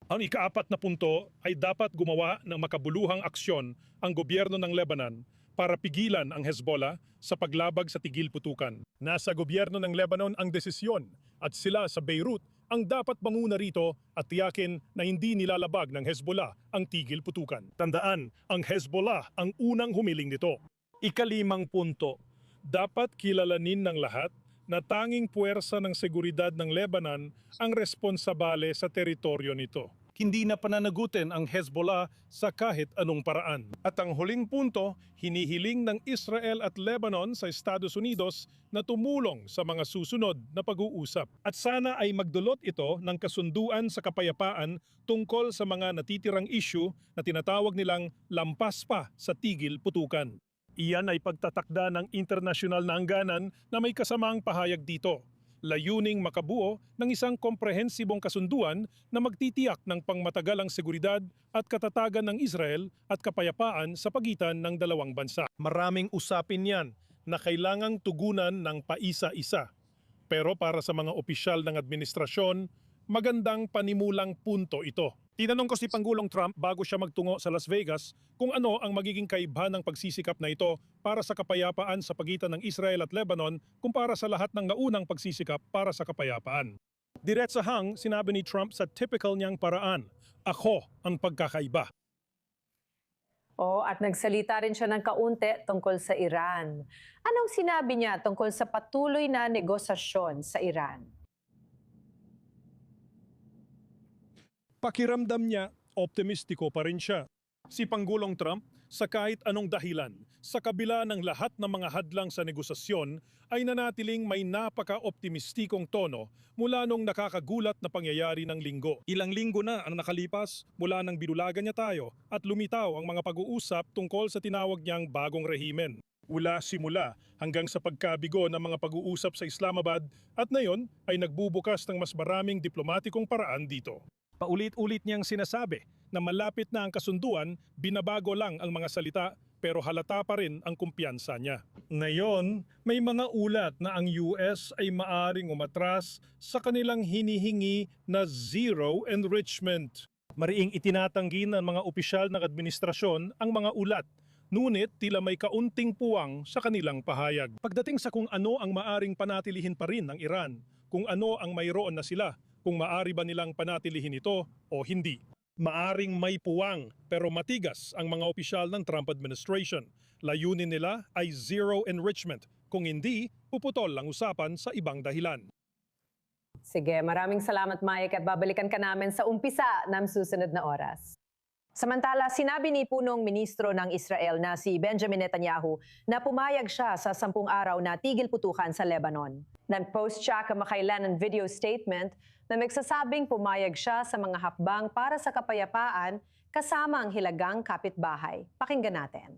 [SPEAKER 5] Ang ika-4 na punto ay dapat gumawa ng makabuluhang aksyon ang gobyerno ng Lebanon para pigilan ang Hezbollah sa paglabag sa tigil putukan. Nasa gobyerno ng Lebanon ang desisyon at sila sa Beirut ang dapat manguna rito at tiyakin na hindi nilalabag ng Hezbollah ang tigil putukan. Tandaan, ang Hezbollah ang unang humiling nito. Ika-5 punto, dapat kilalanin ng lahat na tanging puwersa ng seguridad ng Lebanon ang responsabale sa teritoryo nito. hindi na pananagutin ang Hezbollah sa kahit anong paraan. At ang huling punto, hinihiling ng Israel at Lebanon sa Estados Unidos na tumulong sa mga susunod na pag-uusap. At sana ay magdulot ito ng kasunduan sa kapayapaan tungkol sa mga natitirang issue na tinatawag nilang lampas pa sa tigil putukan. Iyan ay pagtatakda ng internasyonal na hangganan na may kasamang pahayag dito. Layuning makabuo ng isang komprehensibong kasunduan na magtitiyak ng pangmatagalang seguridad at katatagan ng Israel at kapayapaan sa pagitan ng dalawang bansa. Maraming usapin yan na kailangang tugunan ng paisa-isa. Pero para sa mga opisyal ng administrasyon, magandang panimulang punto ito. Tinanong ko si Pangulong Trump bago siya magtungo sa Las Vegas kung ano ang magiging kaibahan ng pagsisikap na ito para sa kapayapaan sa pagitan ng Israel at Lebanon kumpara sa lahat ng naunang pagsisikap para sa kapayapaan. Diretsahang sinabi ni Trump sa typical niyang paraan, ako ang pagkakaiba.
[SPEAKER 1] At nagsalita rin siya ng kaunti tungkol sa Iran. Anong sinabi niya tungkol sa patuloy na negosasyon sa Iran?
[SPEAKER 5] Pakiramdam niya, optimistiko pa rin siya. Si Pangulong Trump, sa kahit anong dahilan, sa kabila ng lahat ng mga hadlang sa negosasyon, ay nanatiling may napaka-optimistikong tono mula nung nakakagulat na pangyayari ng linggo. Ilang linggo na ang nakalipas mula nang binulagan niya tayo at lumitaw ang mga pag-uusap tungkol sa tinawag niyang bagong rehimen. Mula simula hanggang sa pagkabigo ng mga pag-uusap sa Islamabad at ngayon ay nagbubukas ng mas maraming diplomatikong paraan dito. Paulit-ulit niyang sinasabi na malapit na ang kasunduan, binabago lang ang mga salita pero halata pa rin ang kumpiyansa niya. Ngayon, may mga ulat na ang US ay maaring umatras sa kanilang hinihingi na zero enrichment. Mariing itinatanggi ng mga opisyal ng administrasyon ang mga ulat, ngunit tila may kaunting puwang sa kanilang pahayag. Pagdating sa kung ano ang maaring panatilihin pa rin ng Iran, kung ano ang mayroon na sila, kung maari ba nilang panatilihin ito o hindi. Maaring may puwang pero matigas ang mga opisyal ng Trump administration. Layunin nila ay zero enrichment. Kung hindi, puputol ang usapan sa ibang dahilan.
[SPEAKER 1] Sige, maraming salamat Mike at babalikan ka namin sa umpisa ng susunod na oras. Samantala, sinabi ni punong ministro ng Israel na si Benjamin Netanyahu na pumayag siya sa 10 araw na tigil putukan sa Lebanon. Nag-post siya kamakailan ng video statement na nagsasabing pumayag siya sa mga hakbang para sa kapayapaan kasama ang hilagang kapitbahay. Pakinggan natin.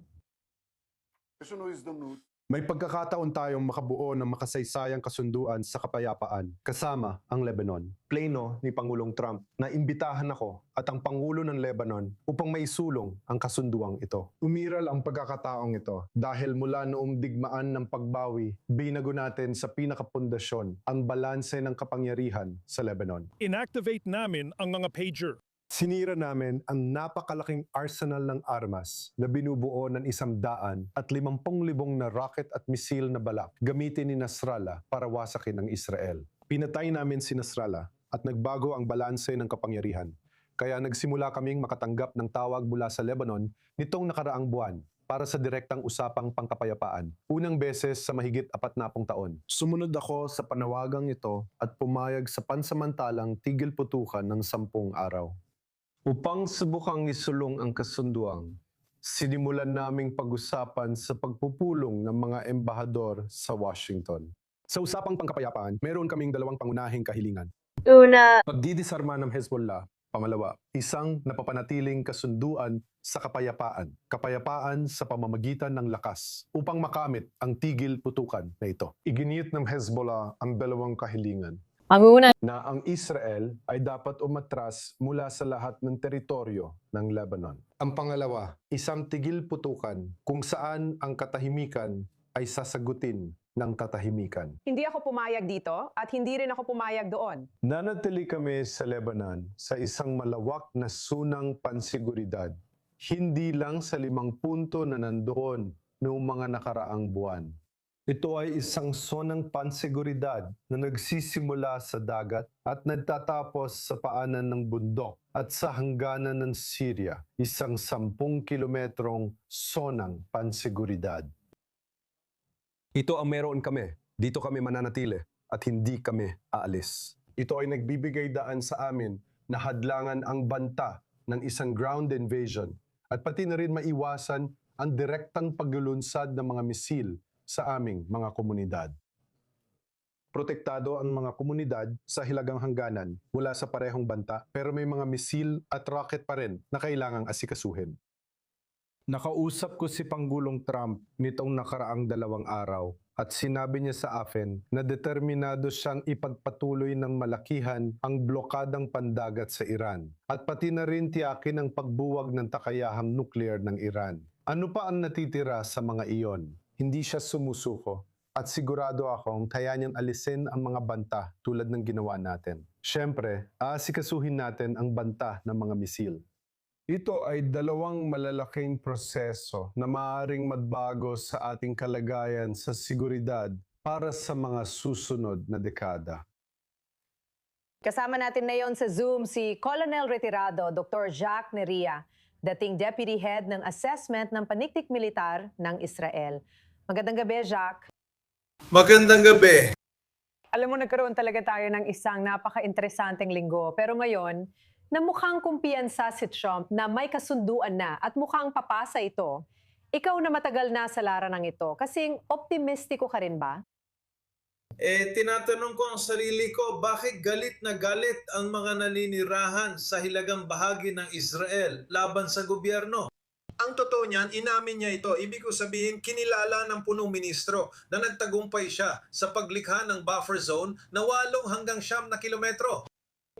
[SPEAKER 6] May pagkakataon tayong makabuo ng makasaysayang kasunduan sa kapayapaan kasama ang Lebanon. Pleno ni Pangulong Trump na imbitahan ako at ang Pangulo ng Lebanon upang maisulong ang kasunduang ito. Umiral ang pagkakataong ito dahil mula noong digmaan ng pagbawi, binago natin sa pinakapundasyon ang balanse ng kapangyarihan sa Lebanon.
[SPEAKER 5] Inactivate namin ang mga pager.
[SPEAKER 6] Sinira namin ang napakalaking arsenal ng armas na binubuo ng 150,000 na rocket at misil na balak gamitin ni Nasrallah para wasakin ang Israel. Pinatay namin si Nasrallah at nagbago ang balanse ng kapangyarihan. Kaya nagsimula kaming makatanggap ng tawag mula sa Lebanon nitong nakaraang buwan para sa direktang usapang pangkapayapaan. Unang beses sa mahigit 40 taon. Sumunod ako sa panawagang ito at pumayag sa pansamantalang tigil putukan ng 10 araw. Upang subukang isulong ang kasunduang, sinimulan naming pag-usapan sa pagpupulong ng mga embahador sa Washington. Sa usapang pangkapayapaan, meron kaming 2 pangunahing kahilingan.
[SPEAKER 1] Una,
[SPEAKER 6] Pagdidisarma ng Hezbollah. Pangalawa, isang napapanatiling kasunduan sa kapayapaan. Kapayapaan sa pamamagitan ng lakas upang makamit ang tigil putukan na ito. Iginit ng Hezbollah ang 2 kahilingan.
[SPEAKER 1] ang una,
[SPEAKER 6] Na ang Israel ay dapat umatras mula sa lahat ng teritoryo ng Lebanon. Ang pangalawa, isang tigil putukan kung saan ang katahimikan ay sasagutin ng katahimikan.
[SPEAKER 1] hindi ako pumayag dito at hindi rin ako pumayag doon.
[SPEAKER 6] Nanatili kami sa Lebanon sa isang malawak na sunang pansiguridad, hindi lang sa 5 punto na nandoon noong mga nakaraang buwan. Ito ay isang sonang pansiguridad na nagsisimula sa dagat at nagtatapos sa paanan ng bundok at sa hangganan ng Syria, isang 10 kilometrong sonang pansiguridad. Ito ang meron kami. Dito kami mananatili at hindi kami aalis. Ito ay nagbibigay daan sa amin na hadlangan ang banta ng isang ground invasion at pati na rin maiwasan ang direktang paglulunsad ng mga misil sa aming mga komunidad. Protektado ang mga komunidad sa hilagang hangganan mula sa parehong banta, pero may mga misil at rocket pa rin na kailangang asikasuhin. Nakausap ko si Pangulong Trump nitong nakaraang 2 araw at sinabi niya sa akin na determinado siyang ipagpatuloy ng malakihan ang blokadang pandagat sa Iran at pati na rin tiyakin ang pagbuwag ng takayahang nuklear ng Iran. Ano pa ang natitira sa mga iyon? Hindi siya sumusuko at sigurado akong kaya niyang alisin ang mga banta tulad ng ginawa natin. Siyempre, aasikasuhin natin ang banta ng mga misil. Ito ay 2 malalaking proseso na maaaring magbago sa ating kalagayan sa seguridad para sa mga susunod na dekada.
[SPEAKER 1] Kasama natin ngayon sa Zoom si Colonel Retirado Dr. Jacques Neria, dating Deputy Head ng Assessment ng Paniktik Militar ng Israel. Magandang gabi, Jacques.
[SPEAKER 7] Magandang gabi.
[SPEAKER 1] Alam mo, nagkaroon talaga tayo ng isang napaka-interesanteng linggo. Pero ngayon, na mukhang kumpiyansa si Trump na may kasunduan na at mukhang papasa ito. Ikaw na matagal na sa laranang ito, kasing optimistiko ka rin ba?
[SPEAKER 7] Tinatanong ko ang sarili ko, bakit galit na galit ang mga naninirahan sa hilagang bahagi ng Israel laban sa gobyerno? Ang totoo niyan, inamin niya ito. Ibig ko sabihin, kinilala ng punong ministro na nagtagumpay siya sa paglikha ng buffer zone na 8 hanggang 9 na kilometro.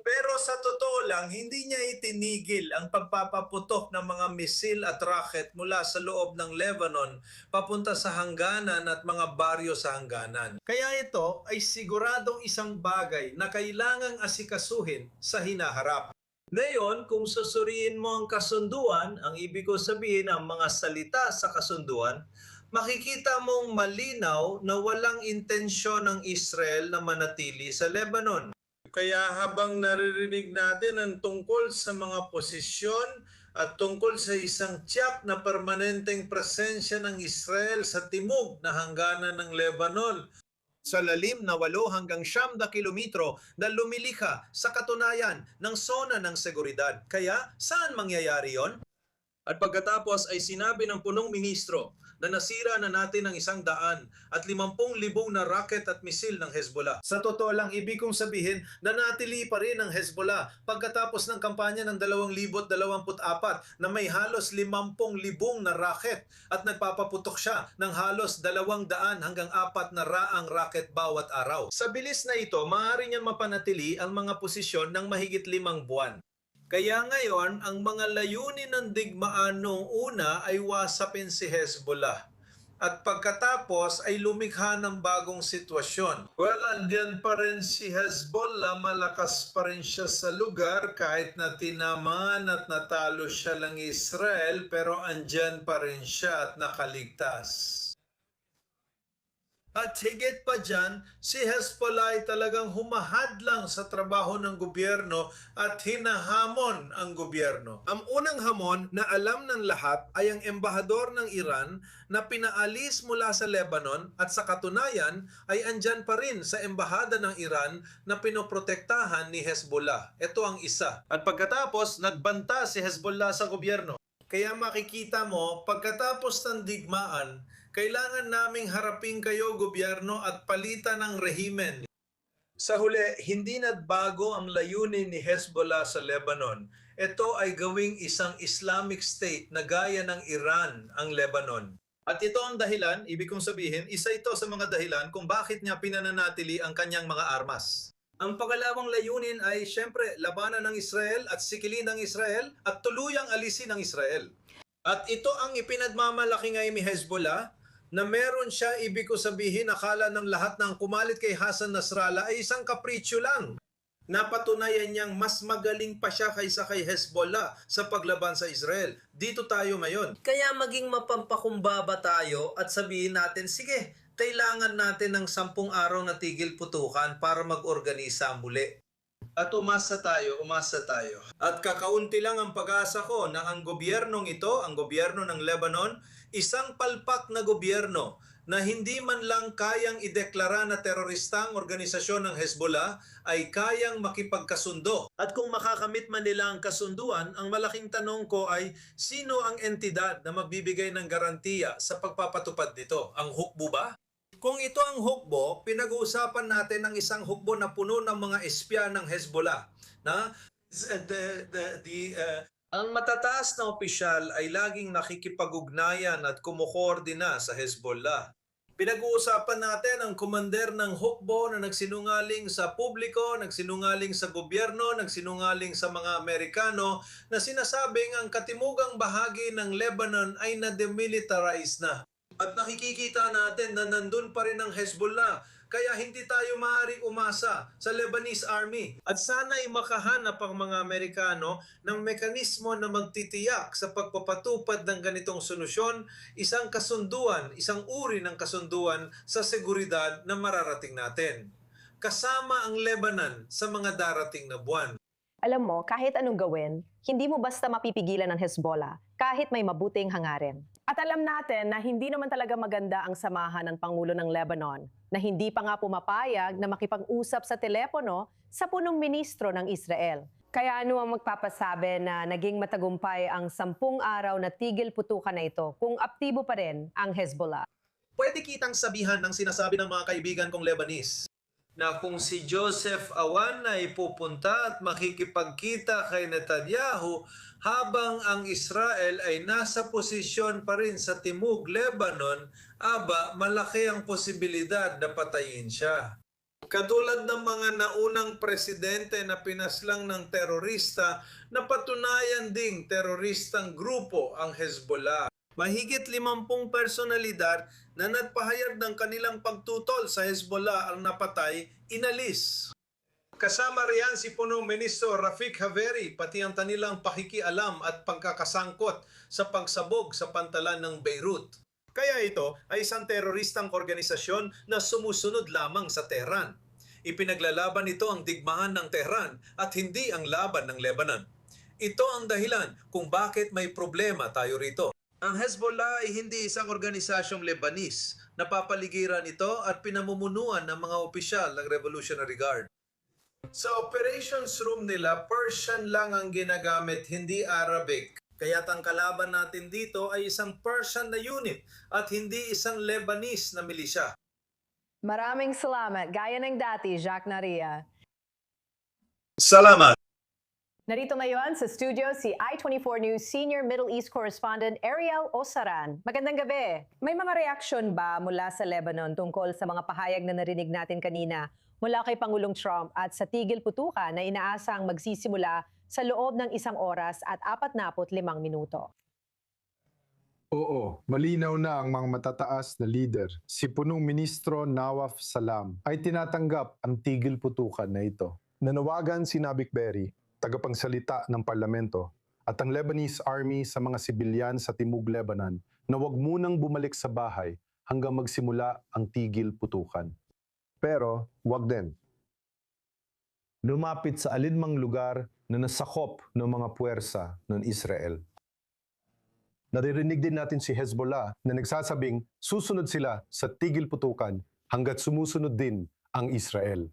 [SPEAKER 7] Pero sa totoo lang, hindi niya itinigil ang pagpapaputok ng mga misil at rocket mula sa loob ng Lebanon papunta sa hangganan at mga baryo sa hangganan. Kaya ito ay siguradong isang bagay na kailangang asikasuhin sa hinaharap. Ngayon, kung susuriin mo ang kasunduan, ang ibig ko sabihin ang mga salita sa kasunduan, makikita mong malinaw na walang intensyon ng Israel na manatili sa Lebanon. Kaya habang naririnig natin ang tungkol sa mga posisyon at tungkol sa isang tiyak na permanenteng presensya ng Israel sa timog na hangganan ng Lebanon, sa lalim na 8 hanggang 9 na kilometro na lumilikha sa katunayan ng zona ng seguridad. Kaya saan mangyayari yon? At pagkatapos ay sinabi ng punong ministro na nasira na natin ang 100 at 50,000 na rocket at misil ng Hezbollah. Sa totoo lang, ibig kong sabihin na natili pa rin ang Hezbollah pagkatapos ng kampanya ng 2024 na may halos 50,000 na rocket at nagpapaputok siya ng halos 200 hanggang 400 rocket bawat araw. Sa bilis na ito, maaari niyang mapanatili ang mga posisyon ng mahigit 5 buwan. Kaya ngayon, ang mga layunin ng digmaan noong una ay wasapin si Hezbollah. At pagkatapos ay lumikha ng bagong sitwasyon. Well, andyan pa rin si Hezbollah, malakas pa rin siya sa lugar kahit na tinamaan at natalo siya ng Israel, pero andyan pa rin siya at nakaligtas. At higit pa dyan, si Hezbollah ay talagang humahadlang sa trabaho ng gobyerno at hinahamon ang gobyerno. Ang unang hamon na alam ng lahat ay ang embahador ng Iran na pinaalis mula sa Lebanon at sa katunayan ay andyan pa rin sa embahada ng Iran na pinoprotektahan ni Hezbollah. Ito ang isa. At pagkatapos, nagbanta si Hezbollah sa gobyerno. Kaya makikita mo, pagkatapos ng digmaan, kailangan naming harapin kayo, gobyerno, at palitan ng rehimen. Sa huli, hindi nagbago ang layunin ni Hezbollah sa Lebanon. Ito ay gawing isang Islamic State na gaya ng Iran ang Lebanon. At ito ang dahilan, ibig kong sabihin, isa ito sa mga dahilan kung bakit niya pinananatili ang kanyang mga armas. Ang pangalawang layunin ay siyempre labanan ng Israel at sikilin ng Israel at tuluyang alisin ng Israel. At ito ang ipinagmamalaki ngayon ni Hezbollah, na meron siya, ibig ko sabihin, akala ng lahat ng kumalit kay Hassan Nasrallah ay isang kapritsyo lang. Napatunayan niyang mas magaling pa siya kaysa kay Hezbollah sa paglaban sa Israel. Dito tayo ngayon. Kaya maging mapampakumbaba tayo at sabihin natin, sige, kailangan natin ng 10 araw na tigil putukan para mag-organisa muli. At umasa tayo. At kakaunti lang ang pag-asa ko na ang gobyernong ito, ang gobyerno ng Lebanon, isang palpak na gobyerno na hindi man lang kayang ideklara na teroristang organisasyon ng Hezbollah ay kayang makipagkasundo. At kung makakamit man nila ang kasunduan, ang malaking tanong ko ay sino ang entidad na magbibigay ng garantiya sa pagpapatupad nito? Ang hukbo ba? Kung ito ang hukbo, pinag-uusapan natin ang isang hukbo na puno ng mga espya ng Hezbollah. Ang matataas na opisyal ay laging nakikipag-ugnayan at kumukoordina sa Hezbollah. Pinag-uusapan natin ang komander ng hukbo na nagsinungaling sa publiko, nagsinungaling sa gobyerno, nagsinungaling sa mga Amerikano na sinasabing ang katimugang bahagi ng Lebanon ay na-demilitarize na. At nakikita natin na nandun pa rin ang Hezbollah. Kaya hindi tayo maaaring umasa sa Lebanese Army. At sana'y makahanap ang mga Amerikano ng mekanismo na magtitiyak sa pagpapatupad ng ganitong solusyon, isang kasunduan, isang uri ng kasunduan sa seguridad na mararating natin. Kasama ang Lebanon sa mga darating na buwan.
[SPEAKER 1] Alam mo, kahit anong gawin, hindi mo basta mapipigilan ng Hezbollah kahit may mabuting hangarin. At alam natin na hindi naman talaga maganda ang samahan ng Pangulo ng Lebanon na hindi pa nga pumapayag na makipag-usap sa telepono sa punong ministro ng Israel. Kaya ano ang magpapasabi na naging matagumpay ang 10 araw na tigil putukan na ito kung aktibo pa rin ang Hezbollah?
[SPEAKER 7] Pwede kitang sabihan ng sinasabi ng mga kaibigan kong Lebanese na kung si Joseph Awan ay pupunta at makikipagkita kay Netanyahu habang ang Israel ay nasa posisyon pa rin sa Timog Lebanon, malaki ang posibilidad na patayin siya. Katulad ng mga naunang presidente na pinaslang ng terorista, napatunayan ding teroristang grupo ang Hezbollah. Mahigit 50 personalidad na nagpahayag ng kanilang pagtutol sa Hezbollah ang napatay, inalis. Kasama riyan si Punong Ministro Rafik Haveri, pati ang kanilang pakikialam at pagkakasangkot sa pagsabog sa pantalan ng Beirut. Kaya ito ay isang teroristang organisasyon na sumusunod lamang sa Tehran. Ipinaglalaban ito ang digmaan ng Tehran at hindi ang laban ng Lebanon. Ito ang dahilan kung bakit may problema tayo rito. Ang Hezbollah ay hindi isang organisasyong Lebanese. Napapaligiran ito at pinamumunuan ng mga opisyal ng Revolutionary Guard. Sa operations room nila, Persian lang ang ginagamit, hindi Arabic. Kaya't ang kalaban natin dito ay isang Persian na unit at hindi isang Lebanese na milisya.
[SPEAKER 1] Maraming salamat. Gaya ng dati, Jacques Naria.
[SPEAKER 7] Salamat!
[SPEAKER 1] Narito ngayon sa studio si I-24 News Senior Middle East Correspondent Ariel Osaran. Magandang gabi. May mga reaksyon ba mula sa Lebanon tungkol sa mga pahayag na narinig natin kanina mula kay Pangulong Trump at sa tigil putukan na inaasang magsisimula sa loob ng 1 oras at 45 minuto?
[SPEAKER 6] Oo, malinaw na ang mga matataas na leader. Si Punong Ministro Nawaf Salam ay tinatanggap ang tigil putukan na ito. Nanawagan si Nabik Berri, tagapagsalita ng parlamento, at ang Lebanese Army sa mga sibilyan sa Timog Lebanon na huwag munang bumalik sa bahay hanggang magsimula ang tigil putukan. Pero huwag din lumapit sa alinmang lugar na nasakop ng mga puwersa ng Israel. Naririnig din natin si Hezbollah na nagsasabing susunod sila sa tigil putukan hanggat sumusunod din ang Israel.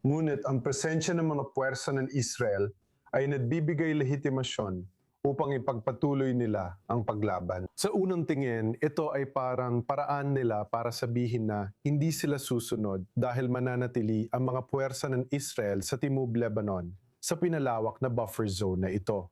[SPEAKER 6] Ngunit ang presensya ng mga puwersa ng Israel ay nagbibigay legitimasyon upang ipagpatuloy nila ang paglaban. Sa unang tingin, ito ay parang paraan nila para sabihin na hindi sila susunod dahil mananatili ang mga puwersa ng Israel sa Timog Lebanon sa pinalawak na buffer zone na ito.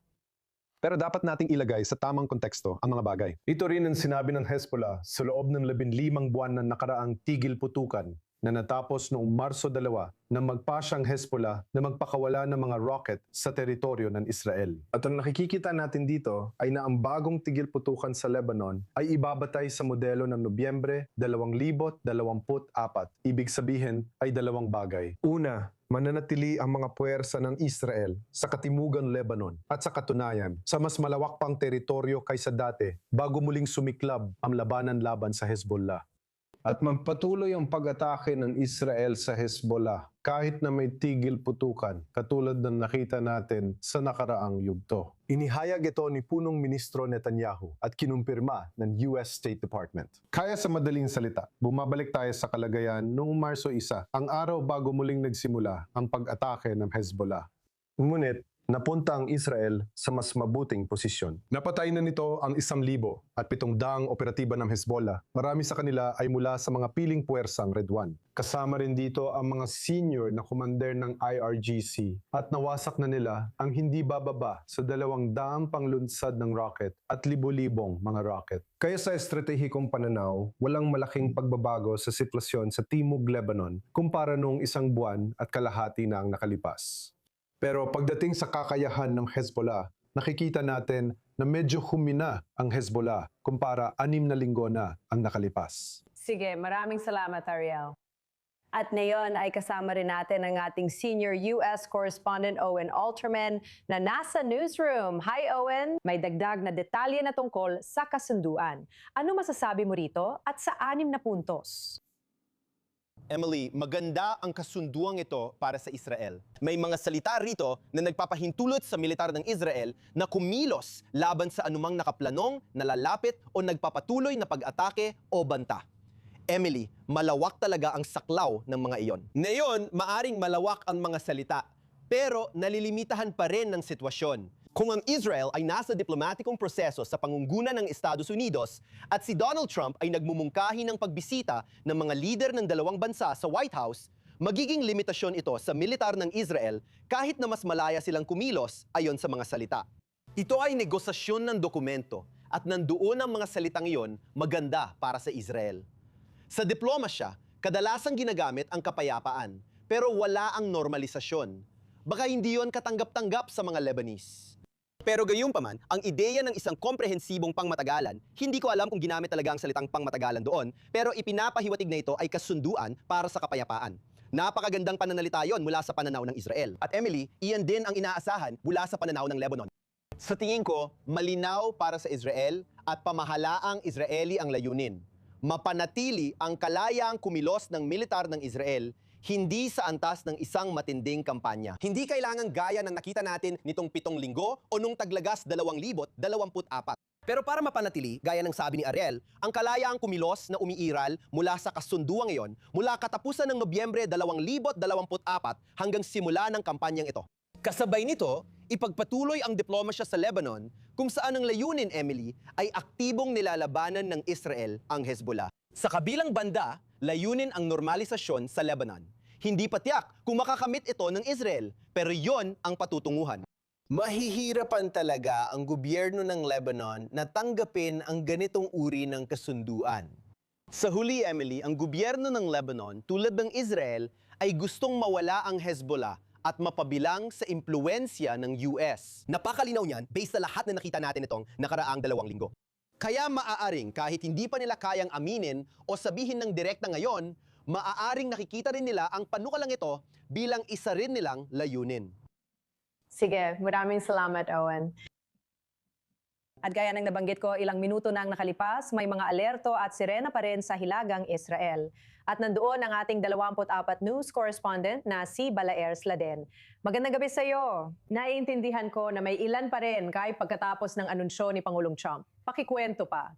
[SPEAKER 6] Pero dapat nating ilagay sa tamang konteksto ang mga bagay. Ito rin ang sinabi ng Hezbollah sa loob ng 15 buwan na nakaraang tigil putukan na natapos noong Marso 2 na magpa siyang Hezbollah na magpakawala ng mga rocket sa teritoryo ng Israel. At ang nakikita natin dito ay na ang bagong tigil putukan sa Lebanon ay ibabatay sa modelo ng Nobyembre 2024. Ibig sabihin ay 2 bagay. Una, mananatili ang mga puwersa ng Israel sa katimugang Lebanon at sa katunayan sa mas malawak pang teritoryo kaysa dati bago muling sumiklab ang labanan laban sa Hezbollah. at magpatuloy ang pag-atake ng Israel sa Hezbollah kahit na may tigil putukan katulad ng nakita natin sa nakaraang yugto. Inihayag ito ni Punong Ministro Netanyahu at kinumpirma ng US State Department. Kaya sa madaling salita, bumabalik tayo sa kalagayan noong Marso 1, ang araw bago muling nagsimula ang pag-atake ng Hezbollah. Ngunit, napunta ang Israel sa mas mabuting posisyon. Napatay na nito ang 1,700 operatiba ng Hezbollah. Marami sa kanila ay mula sa mga piling puwersang Red One. Kasama rin dito ang mga senior na commander ng IRGC at nawasak na nila ang hindi bababa sa 200 panglunsad ng rocket at libo-libong mga rocket. Kaya sa estratehikong pananaw, walang malaking pagbabago sa sitwasyon sa Timog Lebanon kumpara noong 1 buwan at kalahati na ang nakalipas. Pero pagdating sa kakayahan ng Hezbollah, nakikita natin na medyo humina ang Hezbollah kumpara 6 na linggo na ang nakalipas.
[SPEAKER 1] Sige, maraming salamat, Ariel. At ngayon ay kasama rin natin ang ating senior US correspondent Owen Alterman na nasa newsroom. Hi Owen! May dagdag na detalye na tungkol sa kasunduan. Ano masasabi mo rito at sa 6 na puntos?
[SPEAKER 8] Emily, maganda ang kasunduang ito para sa Israel. May mga salita rito na nagpapahintulot sa militar ng Israel na kumilos laban sa anumang nakaplanong, nalalapit o nagpapatuloy na pag-atake o banta. Emily, malawak talaga ang saklaw ng mga iyon. Ngayon, maaring malawak ang mga salita, pero nalilimitahan pa rin ng sitwasyon. Kung ang Israel ay nasa diplomatikong proseso sa pangunguna ng Estados Unidos at si Donald Trump ay nagmumungkahi ng pagbisita ng mga lider ng dalawang bansa sa White House, magiging limitasyon ito sa militar ng Israel kahit na mas malaya silang kumilos ayon sa mga salita. Ito ay negosasyon ng dokumento at nandoon ang mga salitang iyon maganda para sa Israel. Sa diplomasya, kadalasang ginagamit ang kapayapaan pero wala ang normalisasyon. Baka hindi yon katanggap-tanggap sa mga Lebanese. Pero gayunpaman, ang ideya ng isang komprehensibong pangmatagalan, hindi ko alam kung ginamit talaga ang salitang pangmatagalan doon, pero ipinapahiwatig na ito ay kasunduan para sa kapayapaan. Napakagandang pananalita yon mula sa pananaw ng Israel. At Emily, iyan din ang inaasahan mula sa pananaw ng Lebanon. Sa tingin ko, malinaw para sa Israel at pamahalaang Israeli ang layunin. Mapanatili ang kalayaang kumilos ng militar ng Israel hindi sa antas ng isang matinding kampanya. Hindi kailangan gaya ng nakita natin nitong 7 linggo o nung taglagas 2024. Pero para mapanatili, gaya ng sabi ni Ariel, ang kalayaang kumilos na umiiral mula sa kasunduang iyon mula katapusan ng Nobyembre 2024 hanggang simula ng kampanyang ito. Kasabay nito, ipagpatuloy ang diplomasya sa Lebanon kung saan ang layunin, Emily, ay aktibong nilalabanan ng Israel ang Hezbollah. Sa kabilang banda, layunin ang normalisasyon sa Lebanon. Hindi pa tiyak kung makakamit ito ng Israel, pero yon ang patutunguhan. Mahihirapan talaga ang gobyerno ng Lebanon na tanggapin ang ganitong uri ng kasunduan. Sa huli, Emily, ang gobyerno ng Lebanon, tulad ng Israel, ay gustong mawala ang Hezbollah at mapabilang sa impluensya ng US. Napakalinaw niyan based sa lahat na nakita natin itong nakaraang 2 linggo. Kaya maaaring kahit hindi pa nila kayang aminin o sabihin ng direkta ngayon, maaaring nakikita rin nila ang panukalang ito bilang isa rin nilang layunin.
[SPEAKER 1] Sige, maraming salamat, Owen. At gaya ng nabanggit ko, ilang minuto na ang nakalipas, may mga alerto at sirena pa rin sa hilagang Israel. At nandoon ang ating 24 news correspondent na si Balaer Sladen. Magandang gabi sa iyo. Naiintindihan ko na may ilan pa rin kahit pagkatapos ng anunsyo ni Pangulong Trump. Pakikwento pa.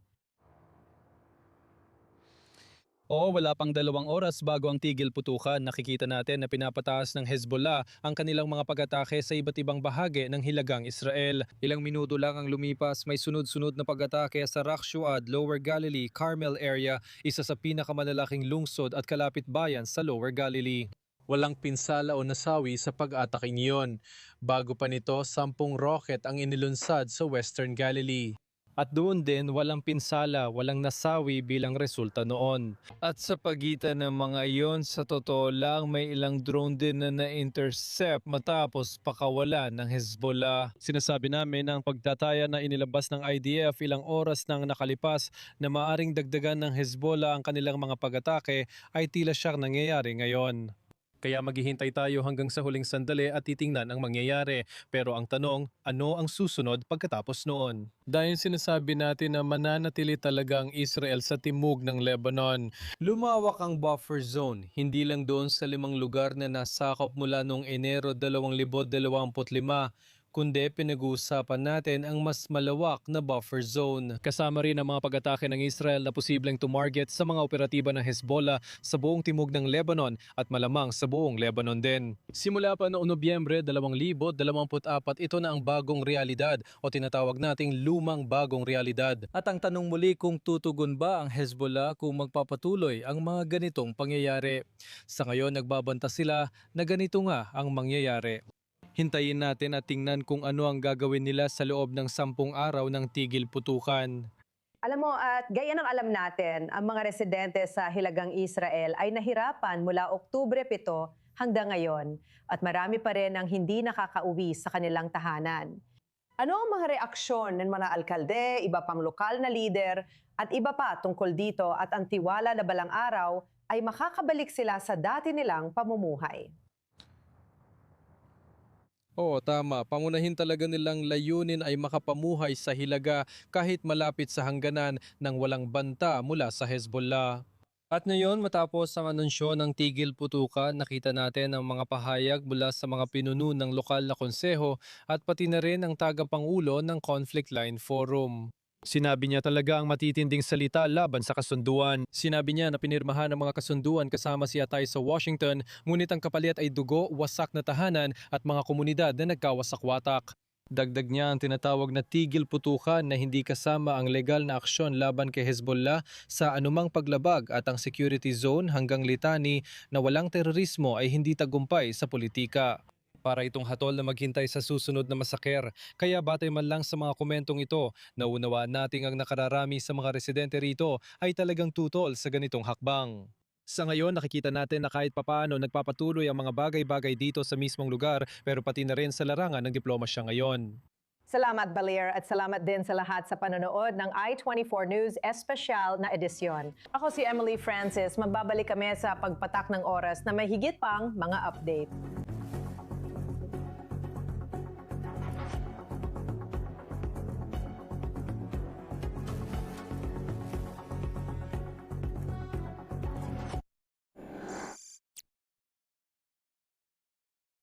[SPEAKER 9] Oo, wala pang 2 oras bago ang tigil putukan. Nakikita natin na pinapataas ng Hezbollah ang kanilang mga pag-atake sa iba't ibang bahagi ng hilagang Israel. Ilang minuto lang ang lumipas, may sunod-sunod na pag-atake sa Rakshuad, Lower Galilee, Carmel area, isa sa pinakamalalaking lungsod at kalapit bayan sa Lower Galilee. Walang pinsala o nasawi sa pag-atake niyon. Bago pa nito, 10 rocket ang inilunsad sa Western Galilee. At doon din walang pinsala, walang nasawi bilang resulta noon. At sa pagitan ng mga iyon, sa totoo lang may ilang drone din na na-intercept matapos pakawala ng Hezbollah. Sinasabi namin ang pagtataya na inilabas ng IDF ilang oras nang nakalipas na maaring dagdagan ng Hezbollah ang kanilang mga pag-atake ay tila siyang nangyayari ngayon. Kaya maghihintay tayo hanggang sa huling sandali at titingnan ang mangyayari. Pero ang tanong, ano ang susunod pagkatapos noon? Dahil sinasabi natin na mananatili talaga ang Israel sa timog ng Lebanon. Lumawak ang buffer zone, hindi lang doon sa 5 lugar na nasakop mula noong Enero 2025, kundi pinag-uusapan natin ang mas malawak na buffer zone. Kasama rin ang mga pag-atake ng Israel na posibleng tumarget sa mga operatiba ng Hezbollah sa buong timog ng Lebanon at malamang sa buong Lebanon din. Simula pa noong Nobyembre 2024, ito na ang bagong realidad o tinatawag nating lumang bagong realidad. At ang tanong muli kung tutugon ba ang Hezbollah kung magpapatuloy ang mga ganitong pangyayari. Sa ngayon nagbabanta sila na ganito nga ang mangyayari. Hintayin natin at tingnan kung ano ang gagawin nila sa loob ng 10 araw ng tigil putukan.
[SPEAKER 1] Alam mo, at gaya ng alam natin, ang mga residente sa Hilagang Israel ay nahirapan mula Oktubre 7 hanggang ngayon at marami pa rin ang hindi nakakauwi sa kanilang tahanan. Ano ang mga reaksyon ng mga alkalde, iba pang lokal na lider at iba pa tungkol dito at ang tiwala na balang araw ay makakabalik sila sa dati nilang pamumuhay?
[SPEAKER 9] Oo, tama. Pangunahin talaga nilang layunin ay makapamuhay sa Hilaga kahit malapit sa hangganan ng walang banta mula sa Hezbollah. At ngayon, matapos ang anunsyo ng tigil putukan, nakita natin ang mga pahayag mula sa mga pinuno ng lokal na konseho at pati na rin ang tagapangulo ng Conflict Line Forum. Sinabi niya talaga ang matitinding salita laban sa kasunduan. Sinabi niya na pinirmahan ang mga kasunduan kasama si Atay sa Washington, ngunit ang kapalit ay dugo, wasak na tahanan at mga komunidad na nagkawasakwatak. Dagdag niya ang tinatawag na tigil putukan na hindi kasama ang legal na aksyon laban kay Hezbollah sa anumang paglabag at ang security zone hanggang litani na walang terorismo ay hindi tagumpay sa politika. Para itong hatol na maghintay sa susunod na masaker. Kaya batay man lang sa mga komentong ito, naunawaan nating ang nakararami sa mga residente rito ay talagang tutol sa ganitong hakbang. Sa ngayon, nakikita natin na kahit papaano nagpapatuloy ang mga bagay-bagay dito sa mismong lugar pero pati na rin sa larangan ng diplomasya ngayon.
[SPEAKER 1] Salamat, Balir, at salamat din sa lahat sa panonood ng I-24 News Espesyal na edisyon. Ako si Emily Francis, magbabalik kami sa pagpatak ng oras na may higit pang mga update.